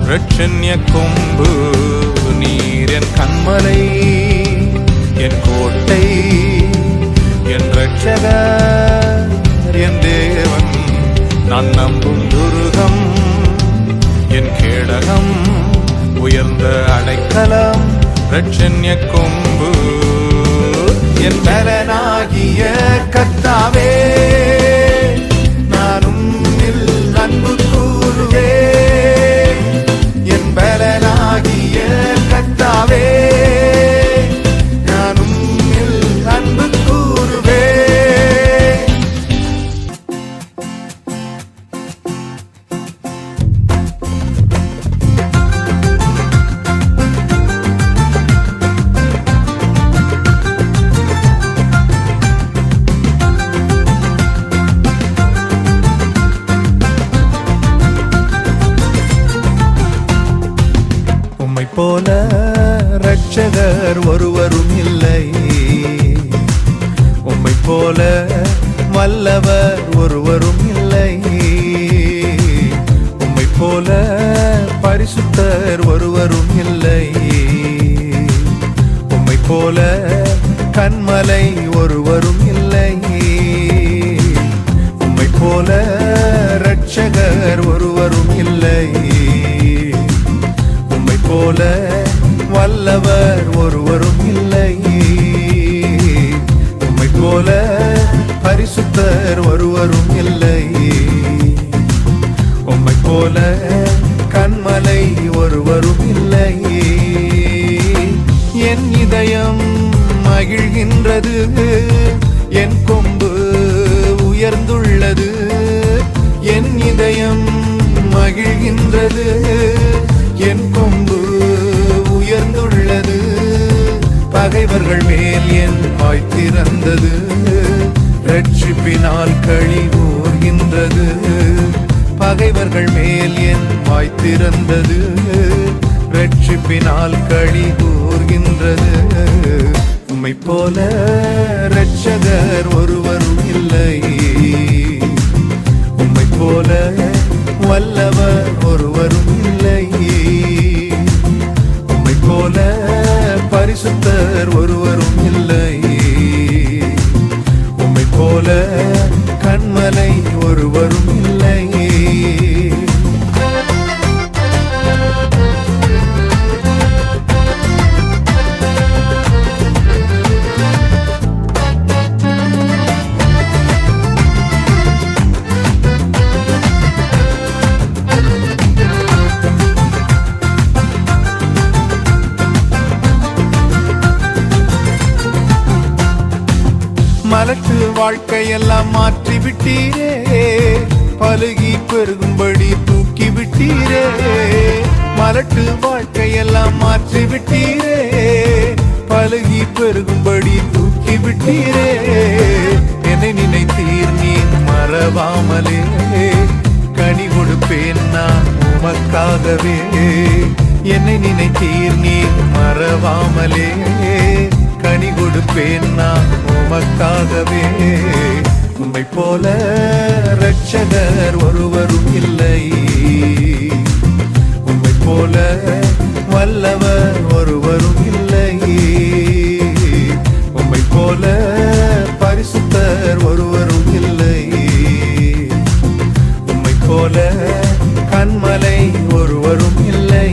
ரட்சண்ய கொம்பு. நீர் என் கண்மலை, என் கோட்டை, என் ரட்சகர், என் தேவன், நான் நம்பும் துருகம், என் கேடகம், உயர்ந்த அடைக்கலம், ரட்சண்ய கொம்பு. என் பலனாகிய கர்த்தாவே, நான் உம்மில் அன்பு கூர்வேன். என் பலனாகிய கர்த்தாவே, நான் உம்மில் அன்பு கூர்வேன். உம்மை போல ரட்சகர் ஒருவரும் இல்லை, உம்மை போல வல்லவர் ஒருவரும் இல்லை, உம்மை போல பரிசுத்தர் ஒருவரும் இல்லை, உம்மை போல கண்மலை ஒருவரும் இல்லை, உம்மை போல ரட்சகர் ஒருவரும் இல்லை, உம்மை போல வல்லவர் ஒருவரும் இல்லை, உம்மை போல பரிசுத்தர் ஒருவரும் இல்லை, உம்மை போல கண்மலை ஒருவரும் இல்லை. என் இதயம் மகிழ்கின்றது, என் கொம்பு உயர்ந்துள்ளது. என் இதயம் மகிழ்கின்றது, என் கொம்பு உயர்ந்துள்ளது. வாய் திறந்தது, ரட்சிப்பினால் களி கூர்கின்றது. பகைவர்கள் மேல் என் வாய் திறந்தது, ரட்சிப்பினால் களி கூர்கின்றது. உம்மை போல இரட்சகர் ஒருவரும் இல்லை, உம்மை போல வல்லவர் ஒருவரும் இல்லை, உம்மை போல பரிசுத்தர் ஒருவரும் இல்லை, உம்மை போல கண்மலை ஒருவரும் இல்லை. மலட்டு வாழ்க்கையெல்லாம் மாற்றி விட்டீரே, பழுகி பெருகும்படி தூக்கி விட்டீரே. மலட்டு வாழ்க்கையெல்லாம் மாற்றி விட்டீரே, பழுகி பெருகும்படி தூக்கி விட்டீரே. என்னை நினைத்தீர் நீ மறவாமலே, கனி கொடுப்பேன் நான் உமக்காகவே. என்னை நினைத்தீர் நீ மறவாமலே, கனி கொடுப்பேன் நான் உமக்காகவே. உம்மை போல இரட்சகர் ஒருவரும் இல்லை, உம்மை போல வல்லவர் ஒருவரும் இல்லை, உம்மை போல பரிசுத்தர் ஒருவரும் இல்லை, உம்மை போல கண்மலை ஒருவரும் இல்லை.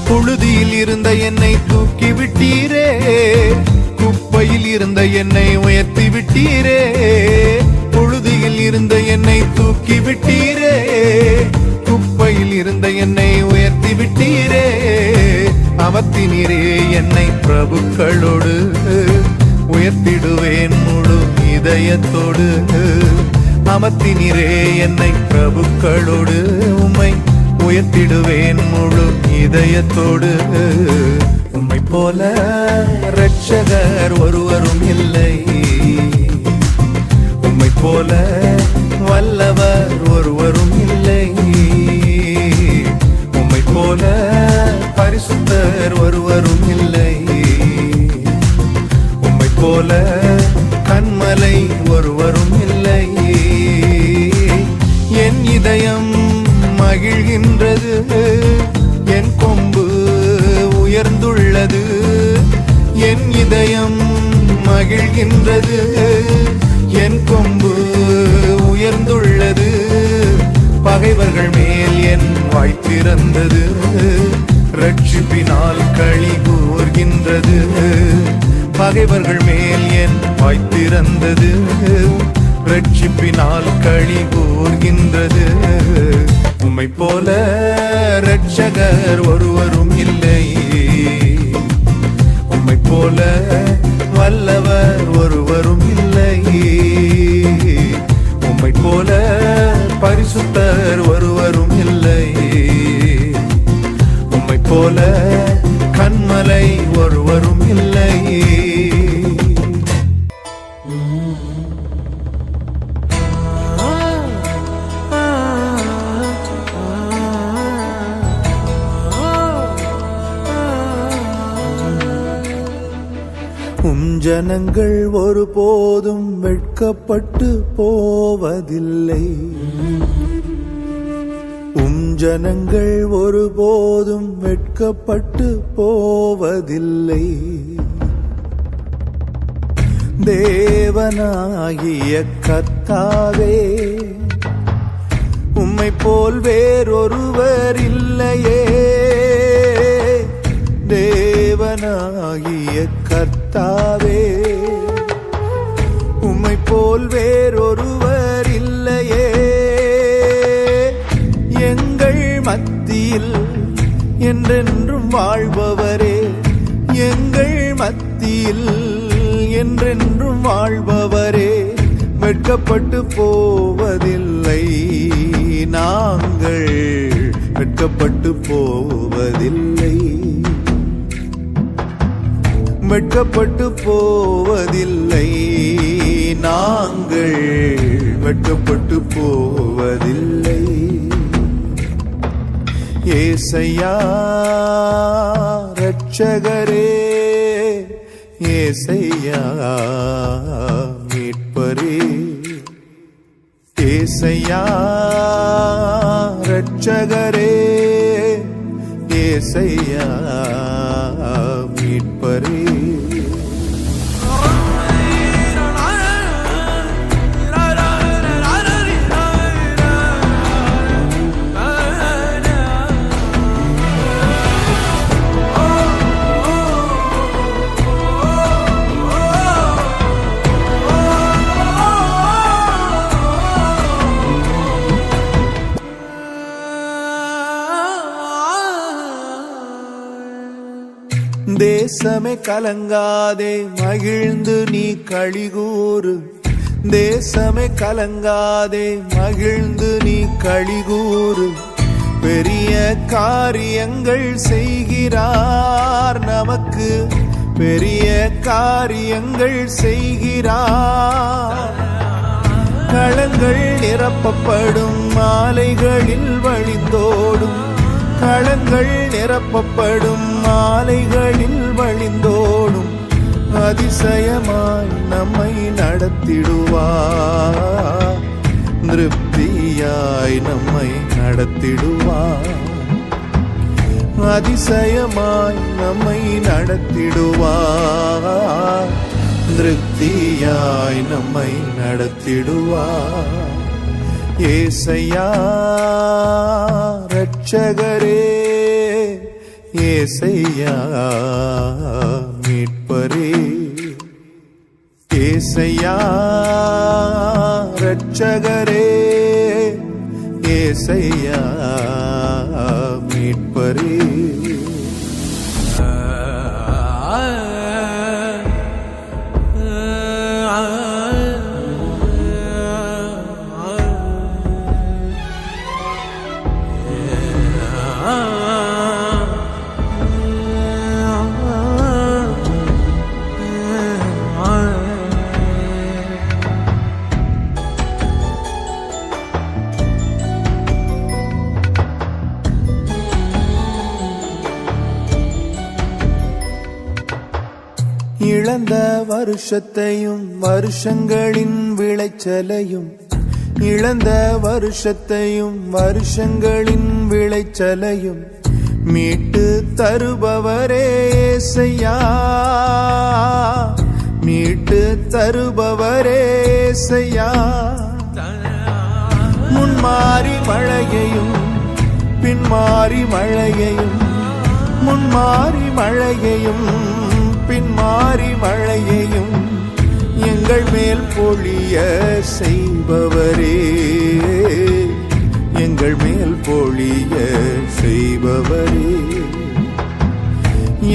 புழுதியில் இருந்த என்னை தூக்கி விட்டீரே, குப்பையில் இருந்த என்னை உயர்த்தி விட்டீரே. புழுதியில் இருந்த என்னை தூக்கி விட்டீரே, குப்பையில் இருந்த என்னை உயர்த்தி விட்டீரே. அமர்த்தினீரே என்னை பிரபுக்களோடு, உயர்த்திடுவேன் முழு இதயத்தோடு. அமர்த்தினீரே என்னை பிரபுக்களோடு, உம்மை உயர்த்திடுவேன் முழு இதயத்தோடு. உம்மை போல இரட்சகர் ஒருவரும் இல்லை, உம்மை போல வல்லவர் ஒருவரும் இல்லை, உம்மை போல பரிசுத்தர் ஒருவரும் இல்லை, உம்மை போல கண்மலை ஒருவரும் இல்லை. என் இதயம் மகிழ்கின்றது, என் கொம்பு உயர்ந்துள்ளது. என் இதயம் மகிழ்கின்றது, என் கொம்பு உயர்ந்துள்ளது. பகைவர்கள் மேல் என் வாய் திறந்தது, ரட்சிப்பினால் களி கூர்கின்றது. பகைவர்கள் மேல் என் வாய் திறந்தது, ரட்சிப்பினால் களி கூர்கின்றது. உம்மை போல இரட்சகர் ஒருவரும் இல்லை, உம்மை போல வல்லவர் ஒருவரும் இல்லை, உம்மை போல பரிசுத்தர் ஒருவரும் இல்லை, உம்மை போல கண்மலை ஒருவரும் இல்லை. ஜனங்கள் ஒருபோதும் வெட்கப்பட்டு போவதில்லை, ஜனங்கள் ஒருபோதும் வெட்கப்பட்டு போவதில்லை. தேவனாகிய கர்த்தாவே, உம்மை போல் வேறொருவர் இல்லையே. தேவனாகிய கர்த்தாவே, உம்மை போல் வேறொருவர் இல்லையே. எங்கள் மத்தியில் என்றென்றும் வாழ்பவரே, எங்கள் மத்தியில் என்றென்றும் வாழ்பவரே, வெட்கப்பட்டு போவதில்லை நாங்கள், வெட்கப்பட்டு போவதில்லை, வெட்கப்பட்டு போவதில்லை நாங்கள், வெட்கப்பட்டு போவதில்லை. ஏசையா இரட்சகரே, ஏசையா மீட்பரே, ஏசையா இரட்சகரே, ஏசையா மீட்பரே. தேசமே கலங்காதே மகிழ்ந்து நீ களிகூறு, தேசமே கலங்காதே மகிழ்ந்து நீ களிகூறு, பெரிய காரியங்கள் செய்கிறார் நமக்கு, பெரிய காரியங்கள் செய்கிறார். களங்கள் நிரப்பப்படும் மாலைகளில் வழிந்தோடும், களங்கள் நிரப்பப்படும் மாலைகளில் வழிந்தோடும், அதிசயமாய் நம்மை நடத்திடுவார், திருப்தியாய் நம்மை நடத்திடுவார், அதிசயமாய் நம்மை நடத்திடுவார், திருப்தியாய் நம்மை நடத்திடுவார். ஏசையா இரட்சகரே, ஏசையா மீட்பரே, ஏசையா இரட்சகரே, ஏசையா மீட்பரே. இழந்த வருஷத்தையும் வருஷங்களின் விளைச்சலையும், இழந்த வருஷத்தையும் வருஷங்களின் விளைச்சலையும் மீட்டு தருபவரே ஏசையா, மீட்டு தருபவரே ஏசையா. முன்மாறி மழையையும் பின்மாறி மழையையும், முன்மாறி மழையையும் பின்மாறி மழையையும் எங்கள் மேல் பொழிய செய்பவரே, எங்கள் மேல் பொழிய செய்பவரே,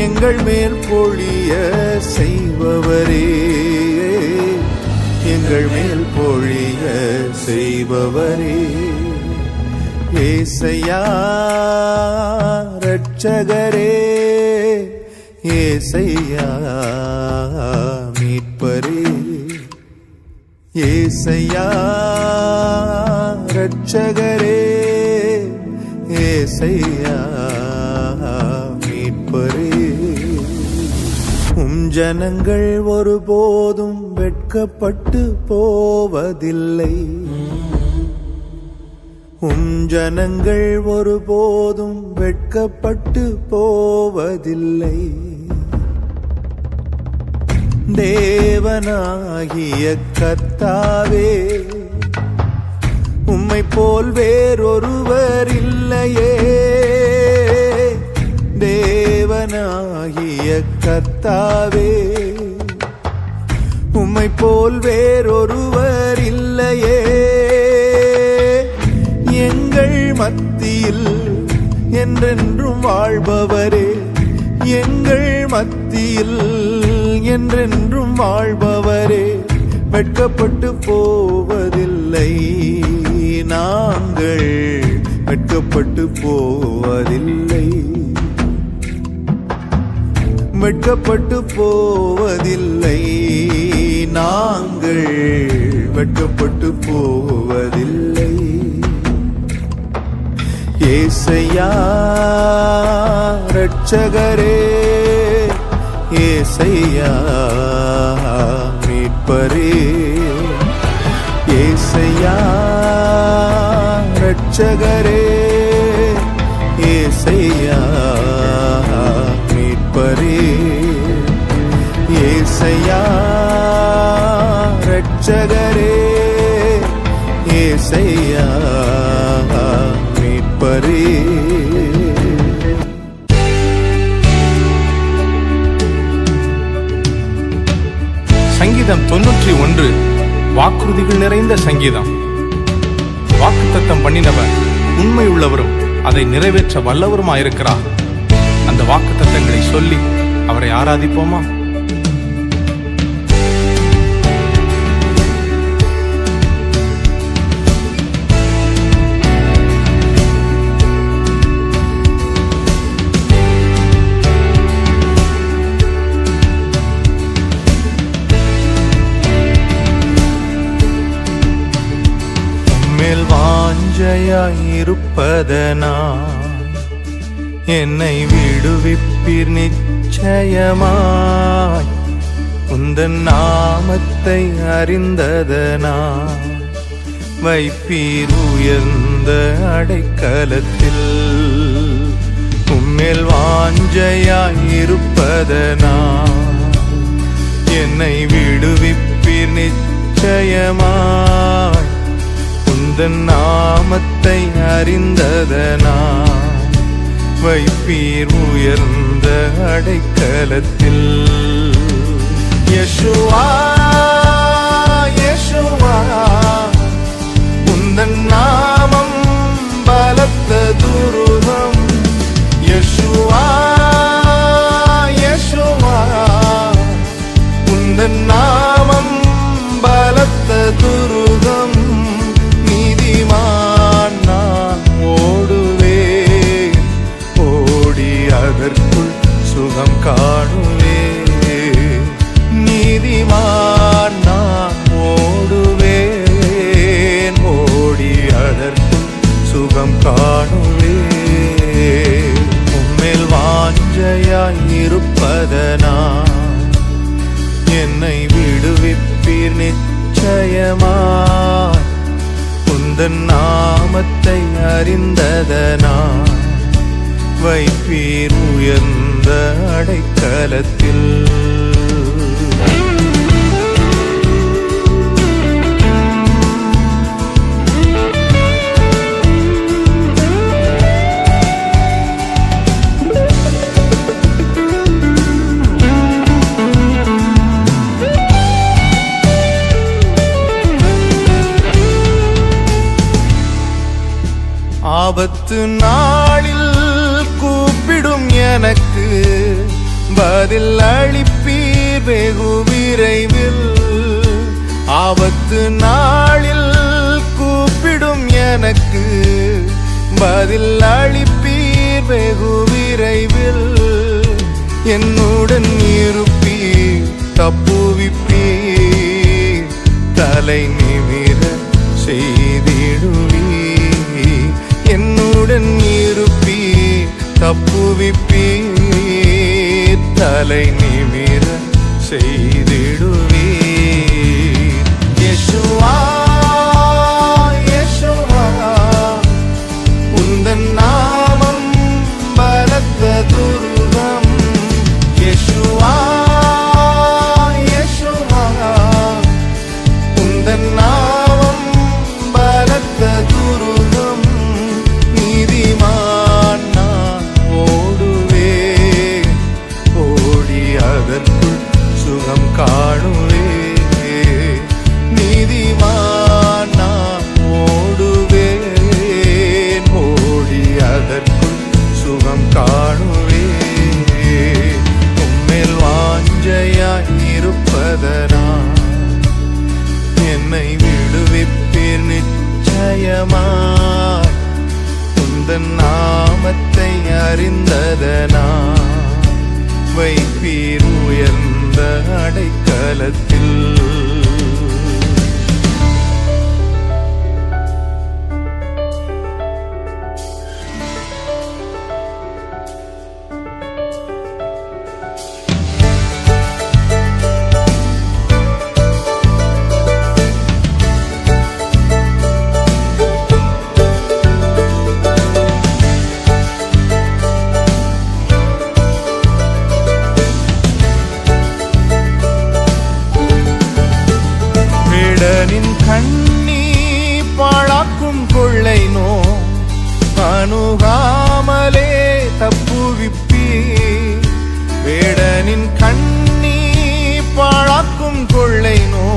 எங்கள் மேல் பொழிய செய்பவரே, எங்கள் மேல் பொழிய செய்பவரே. ஏசையா இரட்சகரே, ஏசையா மீட்பரே, ஏசையா இரட்சகரே, ஏசையா மீட்பரே. ஜனங்கள் ஒருபோதும் வெட்கப்பட்டு போவதில்லை, ஜனங்கள் ஒருபோதும் வெட்கப்பட்டு போவதில்லை. தேவனாகிய கர்த்தாவே, உம்மை போல் வேறொருவர் இல்லையே. தேவனாகிய கர்த்தாவே, உம்மை போல் வேறொருவர் இல்லையே. எங்கள் மத்தியில் என்றென்றும் வாழ்பவரே, எங்கள் மத்தியில் என்றென்றும் வாழ்பவரே, வெட்கப்பட்டு போவதில்லை நாங்கள், வெட்கப்பட்டு போவதில்லை, வெட்கப்பட்டு போவதில்லை நாங்கள், வெட்கப்பட்டு போவதில்லை. ஏசையா இரட்சகரே, ஏசையா மீட்பரே, ஏசையா இரட்சகரே, ஏசையா மீட்பரே, ஏசையா இரட்சகரே, ஏசையா மீட்பரே.
சங்கீதம் 91 வாக்குறுதிகள் நிறைந்த சங்கீதம். வாக்குத்தத்தம் பண்ணினவர் உண்மை உள்ளவரும் அதை நிறைவேற்ற வல்லவருமாயிருக்கிறார். அந்த வாக்குத்தத்தங்களை சொல்லி அவரை ஆராதிப்போமா?
வாஞ்சையாயிருப்பதனா என்னை விடுவிப்பீர் நிச்சயமாய், உந்தன் நாமத்தை அறிந்ததனா வைப்பீர் உயர்ந்த அடைக்கலத்தில். உம்மேல் வாஞ்சையாயிருப்பதனா என்னை விடுவிப்பீர் நிச்சயமாய், உந்தன் நாமத்தை அறிந்ததனா வைப்பீர் உயர்ந்த அடைக்கலத்தில். யெஷுவா யெஷுவா உந்தன் நாமம் பலத்த துருகம். யெஷுவா யெஷுவா உந்தன் நாமம் பலத்த துருகம். நீதிமான் நான் ஓடுவேன், ஓடி அதற்குள் சுகம் காணுவேன். நீதிமான் நான் ஓடுவேன், ஓடி அதற்குள் சுகம் காணுவேன். உம்மேல் வாஞ்சையாயிருப்பதனா என்னை விடுவிப்பீர் நிச்சயமாய், உந்தன் நாமத்தை அறிந்ததனா வைப்பீர் உயர்ந்த அடைக்கலத்தில். ஆபத்து நாளில் கூப்பிடும் எனக்கு பதில் அளிப்பீர் வெகு விரைவில். ஆபத்து நாளில் கூப்பிடும் எனக்கு பதில் அளிப்பீர் வெகு விரைவில். என்னுடன் இருப்பீர், தப்புவிப்பீர், தலை நிமிர செய்திடுவீர். என்னுடன் இருப்பீர், தப்புவிப்பீர், தலை நிமிர செய்திடுவீர். யெஷுவா யெஷுவா உந்தன் நாமம் பலத்த துருகம். யெஷுவா யெஷுவா உந்தன் நாமம் பலத்த துருகம். நீதிமான் நான் ஓடுவேன், ஓடி அதற்குள் இருப்பதனால் என்னை விடுவிப்பீர் நிச்சயமாய். உந்தன் நாமத்தை அறிந்ததனால் வைப்பீர் உயர்ந்த அடைக்கலத்தில். வேடனின் கண்ணி பாழாக்கும் கொள்ளை நோ அணுகாமலே தப்புவிப்பீ. வேடனின் கண்ணி பாழாக்கும் கொள்ளை நோ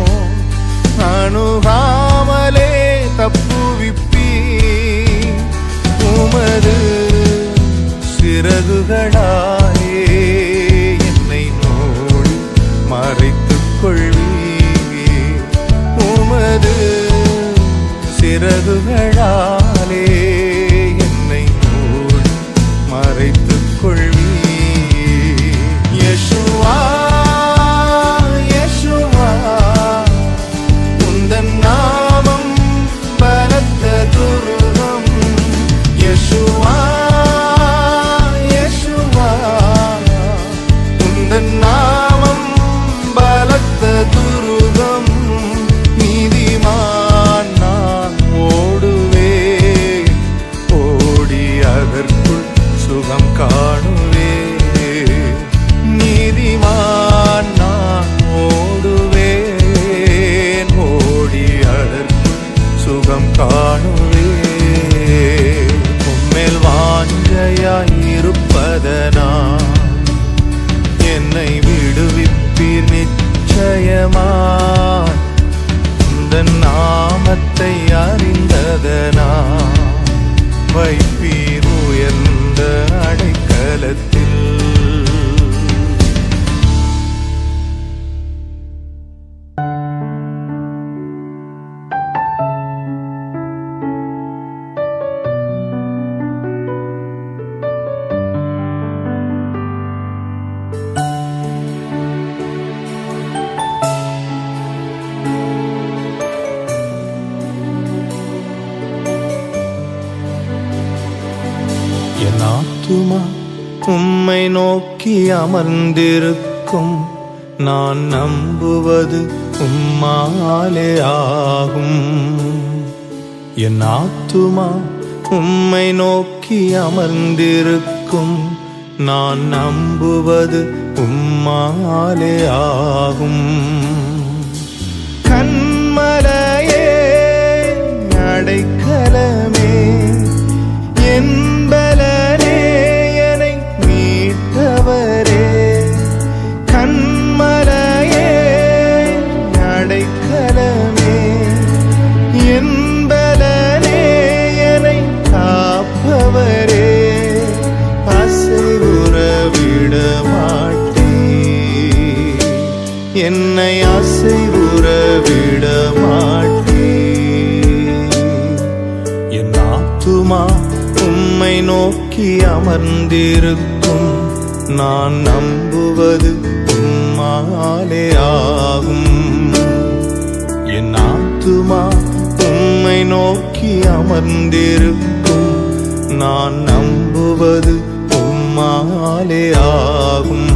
அணுகாமலே தப்புவிப்பீ. உமது சிறகுகளாலே என்னை நோடி மறைத்துக் கொள்வீ. உமது சிறகுகளாலே என்னை மூடி மறைத்துக் கொள்வீ. யெஷுவா யெஷுவா உந்தன் நாமம் பலத்த துருகம். யெஷுவா யெஷுவா உந்தன் நாமம் பலத்த துருகம். நீதிமான் நான் ஓடுவேன், ஓடி அதற்குள் சுகம் காணுவேன். நீதிமான் நான் ஓடுவேன், ஓடி அதற்குள் சுகம் காணுவேன். உம்மேல் வாஞ்சையாய் இருப்பதனால் என்னை விடுவிப்பீர் நிச்சயமாய். உந்தன் நாமத்தை அறிந்ததனால் வைப்பீர் உயர்ந்த அடைக்கலத்தில். என் ஆத்துமா உம்மை நோக்கி அமர்ந்திருக்கும். நான் நம்புவது உம்மாலே ஆகும். என் ஆத்துமா உம்மை நோக்கி அமர்ந்திருக்கும். நான் நம்புவது உம்மாலே ஆகும். கண்மலையே அடைக்கலமே என்பலனே என்னை மீட்டவரே. கண்மலையே அடைக்கலமே என்பலனே என்னை காப்பவரே. அசைவுற விட மாட்டீர், என்னை அசைவுற விட மாட்டீர். என் ஆத்துமா உம்மை நோக்கி அமர்ந்திருக்கும். நான் நம்புவது உம்மாலே ஆகும். என் ஆத்துமா உம்மை நோக்கி அமர்ந்திருக்கும். நான் நம்புவது உம்மாலே ஆகும்.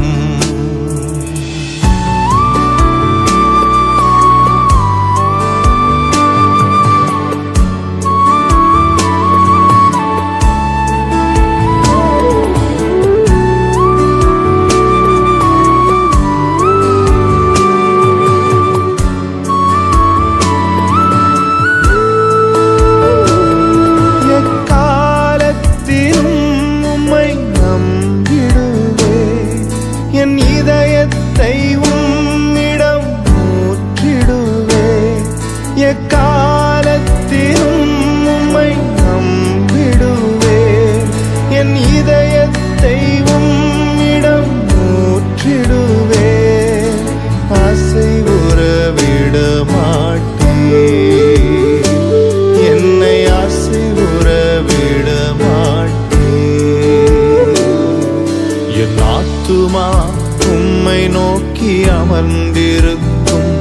அமர்ந்திருக்கும்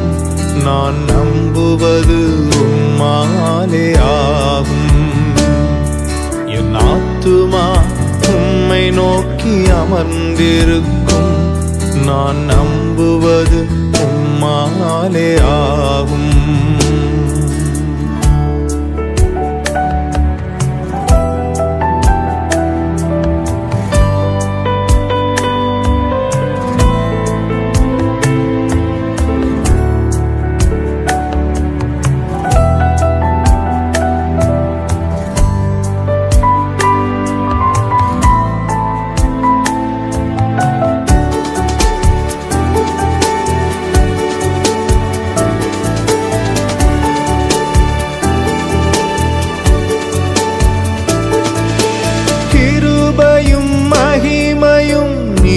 நான் நம்புவது உம்மாலே ஆகும். என் ஆத்துமா உம்மை நோக்கி அமர்ந்திருக்கும் நான் நம்புவது உம்மாலே ஆகும்.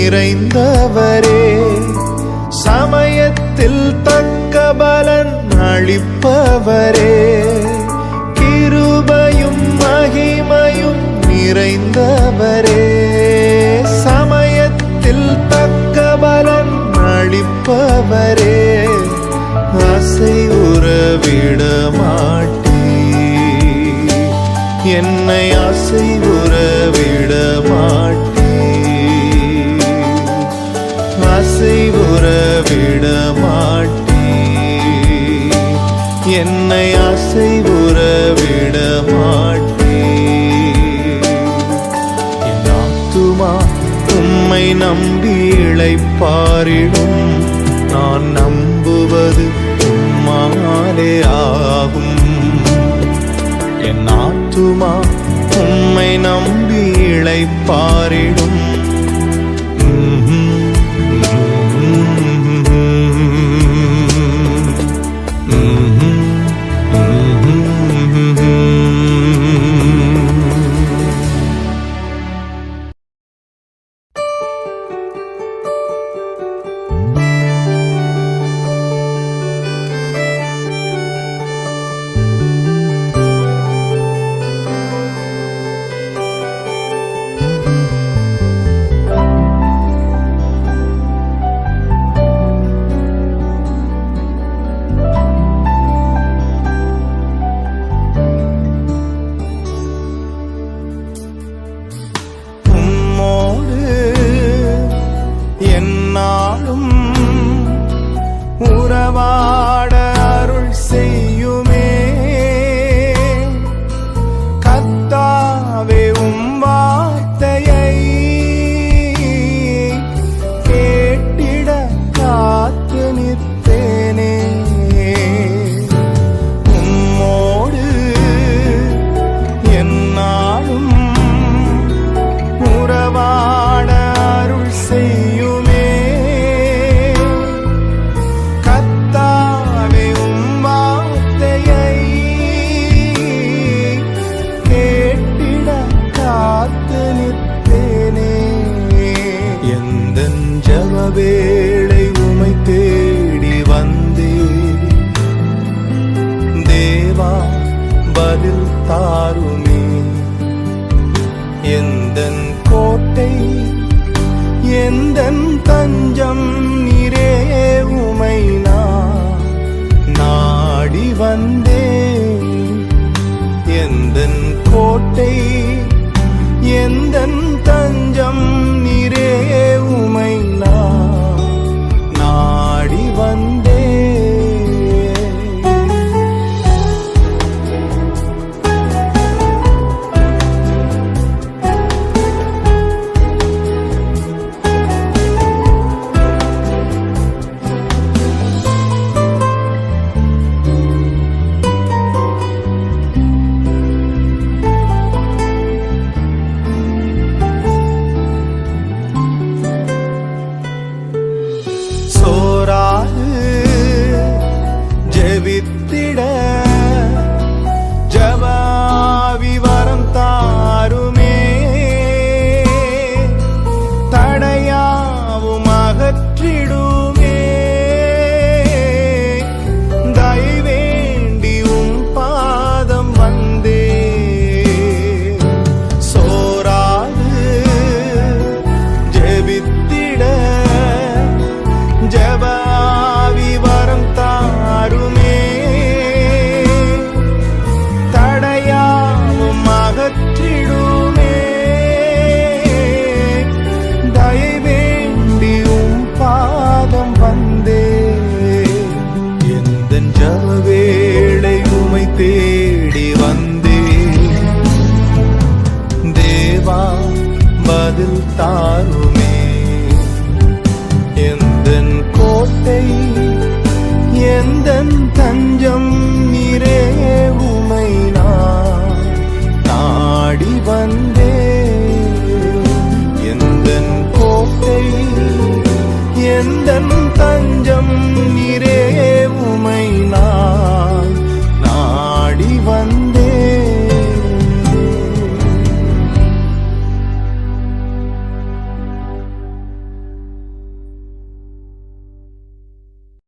நிறைந்தவரே, சமயத்தில் தக்க பலன் அளிப்பவரே, கிருபையும் மகிமையும் நிறைந்தவரே, சமயத்தில் தக்க பலன் அளிப்பவரே, அசைவுற விட மாட்டீர், என்னை அசைவுற விட மாட்டீர், அசைவுற விட மாட்டீர், என்னை அசைவுற விட மாட்டீர். என் ஆத்துமா உம்மை நம்பி இளைப்பாறிடும் நான் நம்புவது உம்மாலே ஆகும். என் ஆத்துமா உம்மை நம்பி இளைப்பாறிடும் உறவாட அருள் செய்யுமே. கர்த்தாவே உம் வார்த்தையை கேட்டிட காத்து நிற்பேனே. உம்மோடு என்னாலும் உறவாட அருள் செய்யுமே. கர்த்தா தந்தார்.